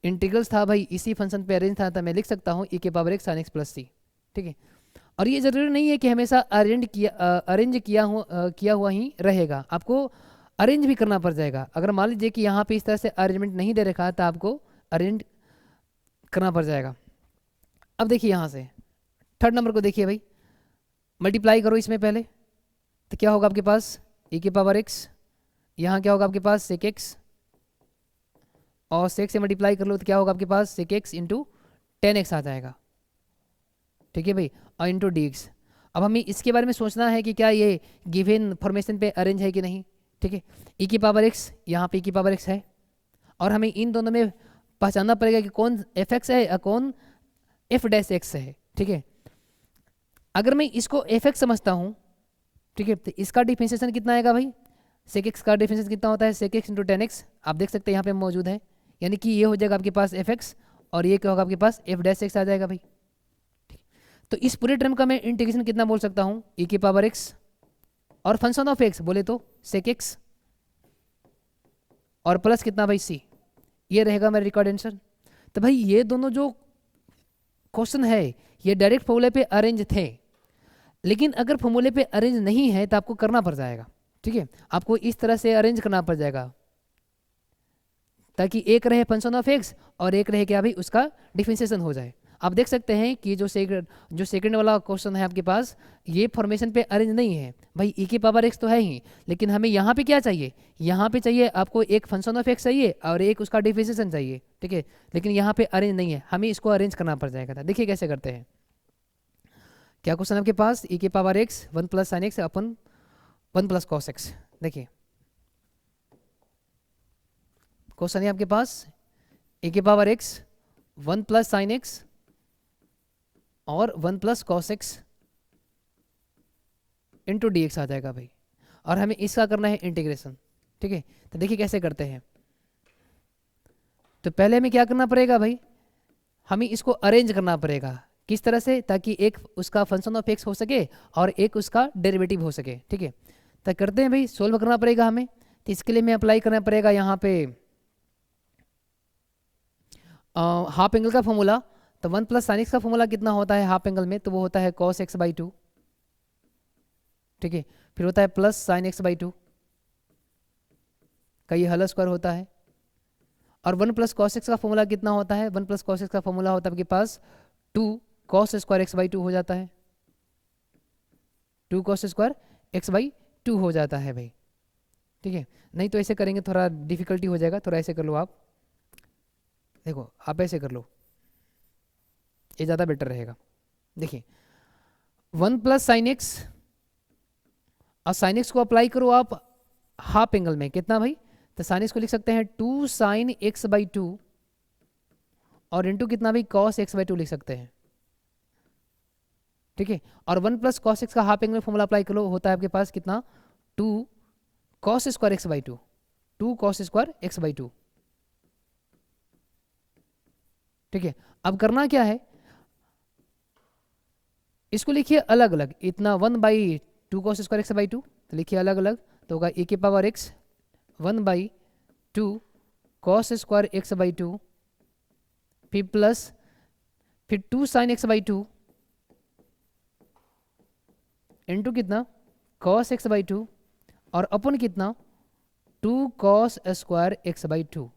इंटीग्रल्स था भाई इसी फंक्शन पे अरेंज था, तो मैं लिख सकता हूँ ई के power x sine x plus c, ठीक है। और ये ज़रूरी नहीं है कि हमेशा अरेंज किया हुआ ही रहेगा, आपको अरेंज भी करना पड़ जाएगा। अगर मान लीजिए कि यहाँ पे इस तरह से अरेंजमेंट नहीं दे रखा, तो आपको अरेंज करना पड़ जाएगा। अब देखिए यहाँ से थर्ड नंबर को देखिए भाई, मल्टीप्लाई करो इसमें पहले, तो क्या होगा आपके पास ई की पावर एक्स, यहाँ क्या होगा आपके पास सेक एक्स, और सेक से मल्टीप्लाई कर लो तो क्या होगा आपके पास सेक एक्स इंटू 10x आ जाएगा, ठीक है भाई, और इंटू डी एक्स। अब हमें इसके बारे में सोचना है कि क्या ये गिवन फॉर्मेशन पे अरेंज है कि नहीं, ठीक है। ई की पावर एक्स, यहाँ पे ई की पावर एक्स है, और हमें इन दोनों में पहचानना पड़ेगा कि कौन एफ एक्स है और कौन एफ डैश एक्स है, ठीक है। अगर मैं इसको एफ एक्स समझता हूँ, ठीक है, तो इसका डिफरेंशिएशन कितना आएगा भाई, सेक एक्स का डिफरेंशिएशन कितना होता है, सेक एक्स इंटू 10x, आप देख सकते हैं यहाँ पे मौजूद है। यानी कि ये हो जाएगा आपके पास एफ एक्स, और ये क्या होगा आपके पास एफ डैश एक्स आ जाएगा भाई, ठीक। तो इस पूरे टर्म का मैं इंटीग्रेशन कितना बोल सकता हूँ, ई की पावर एक्स और फंक्शन ऑफ एक्स बोले तो सेक एक्स, और प्लस कितना भाई सी, ये रहेगा मेरा रिकॉर्ड आंसर। तो भाई ये दोनों जो क्वेश्चन है ये डायरेक्ट फॉर्मूले पे अरेंज थे, लेकिन अगर फॉर्मूले पे अरेंज नहीं है तो आपको करना पड़ जाएगा, ठीक है। आपको इस तरह से अरेंज करना पड़ जाएगा, ताकि एक रहे फंक्शन ऑफ एक्स और एक रहे क्या भाई उसका डिफरेंशिएशन हो जाए। आप देख सकते हैं कि जो सेकंड वाला क्वेश्चन है आपके पास, ये फॉर्मेशन पे अरेंज नहीं है भाई, ई की पावर एक्स तो है ही, लेकिन हमें यहाँ पे क्या चाहिए, यहाँ पे चाहिए आपको एक फंक्शन ऑफ एक्स चाहिए और एक उसका डिफरेंशिएशन चाहिए, ठीक है। लेकिन यहाँ पे अरेंज नहीं है, हमें इसको अरेंज करना पड़ जाएगा। देखिए कैसे करते हैं, क्या क्वेश्चन आपके पास, ई की power x 1 plus sine x upon 1 plus cos x. देखिए क्वेश्चन है आपके पास ए की power x 1 plus sine x और 1 plus cos x into D x आ जाएगा भाई, और हमें इसका करना है इंटीग्रेशन, ठीक है। तो देखिए कैसे करते हैं, तो पहले हमें क्या करना पड़ेगा भाई, हमें इसको अरेंज करना पड़ेगा, किस तरह से, ताकि एक उसका फंक्शन ऑफ एक्स हो सके और एक उसका डेरिवेटिव हो सके, ठीक है। तो करते हैं भाई, सोल्व करना पड़ेगा हमें। तो इसके लिए हमें अप्लाई करना पड़ेगा यहाँ पे हाफ एंगल का फॉर्मूला। तो 1 प्लस साइन एक्स का फॉर्मूला कितना होता है हाफ एंगल में, तो वो होता है कॉस एक्स बाई 2, ठीक है। फिर होता है प्लस साइन एक्स बाई 2 का ये हल स्क्वायर होता है, और 1 प्लस कॉस एक्स का फॉर्मूला कितना होता है, 1 प्लस कॉस एक्स का फॉर्मूला होता है आपके पास 2 कॉस स्क्वायर एक्स बाई 2 हो जाता है, 2 कॉस स्क्वायर एक्स बाई 2 हो जाता है भाई, ठीक है। नहीं तो ऐसे करेंगे थोड़ा डिफिकल्टी हो जाएगा, थोड़ा ऐसे कर लो आप, देखो आप ऐसे कर लो, ये ज़्यादा बेटर रहेगा। देखिए 1 प्लस साइन एक्स, और साइन एक्स को अप्लाई करो आप हाफ एंगल में, कितना भाई, तो साइन एक्स को लिख सकते हैं 2 साइन एक्स बाई 2, और इंटू कितना भाई कॉस एक्स बाई 2 लिख सकते हैं, ठीक है। और 1 प्लस कॉस एक्स का हाफ एंगल में फॉर्मूला अप्लाई करो, होता है आपके पास कितना 2 cos square x by 2, 2 cos square x by 2, ठीक है। अब करना क्या है, इसको लिखिए अलग अलग, इतना 1 by 2 cos square x by 2, तो लिखिए अलग अलग, तो होगा ए की power x 1 by 2 cos square x by 2, फिर प्लस फिर 2 साइन एक्स बाई 2 इंटू कितना कॉस एक्स बाई 2, और अपन कितना 2 cos square x by 2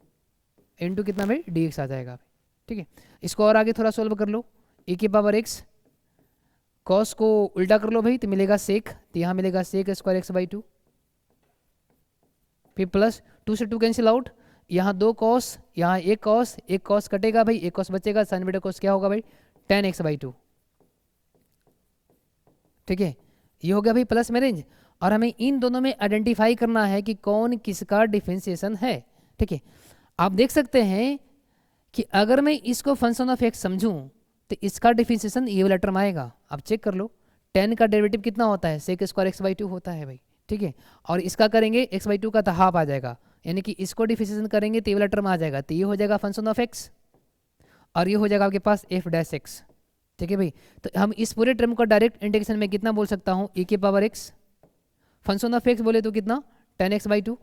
into कितना भाई डी एक्स आ जाएगा। ठीक है। इसको और आगे थोड़ा सॉल्व कर लो, ए की पावर एक्स, कॉस को उल्टा कर लो भाई तो मिलेगा सेक, तो यहाँ मिलेगा सेक स्क्वायर एक्स बाई 2, फिर प्लस 2 से 2 कैंसिल आउट, यहाँ 2 कॉस, यहाँ एक कॉस कटेगा भाई, एक कॉस बचेगा, साइन बीटा कॉस क्या होगा भाई, tan एक्स बाई 2। ठीक है, ये हो गया भाई प्लस में रेंज, और हमें इन दोनों में आइडेंटिफाई करना है कि कौन किसका डिफरेंशिएशन है। ठीक है, आप देख सकते हैं कि अगर मैं इसको फंक्शन ऑफ एक्स समझूं तो इसका डिफरेंशिएशन ये वाला टर्म आएगा। आप चेक कर लो, 10 का डेरिवेटिव कितना होता है, सेक स्क्वायर एक्स बाई 2 होता है भाई। ठीक है, और इसका करेंगे एक्स बाई 2 का तो हाफ आ जाएगा, यानी कि इसको डिफरेंशिएशन करेंगे तो ये वाला टर्म आ जाएगा, तो ये हो जाएगा फंक्शन ऑफ एक्स, और ये हो जाएगा आपके पास एफ डैश एक्स। ठीक है भाई, तो हम इस पूरे टर्म को डायरेक्ट इंटीग्रेशन में कितना बोल सकता हूँ, ए की power x, function of x बोले तो कितना, tan एक्स बाई 2,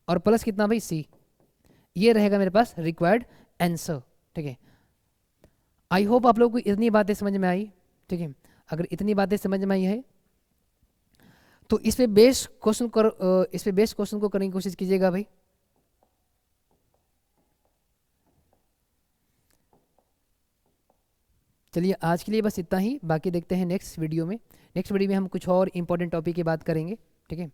और प्लस कितना भाई सी, ये रहेगा मेरे पास रिक्वायर्ड आंसर। ठीक है, आई होप आप लोगों को इतनी बातें समझ में आई। ठीक है, अगर इतनी बातें समझ में आई है तो इस पे बेस्ड क्वेश्चन को करने की कोशिश कीजिएगा भाई। चलिए आज के लिए बस इतना ही, बाकी देखते हैं नेक्स्ट वीडियो में। नेक्स्ट वीडियो में हम कुछ और इंपॉर्टेंट टॉपिक की बात करेंगे। ठीक है।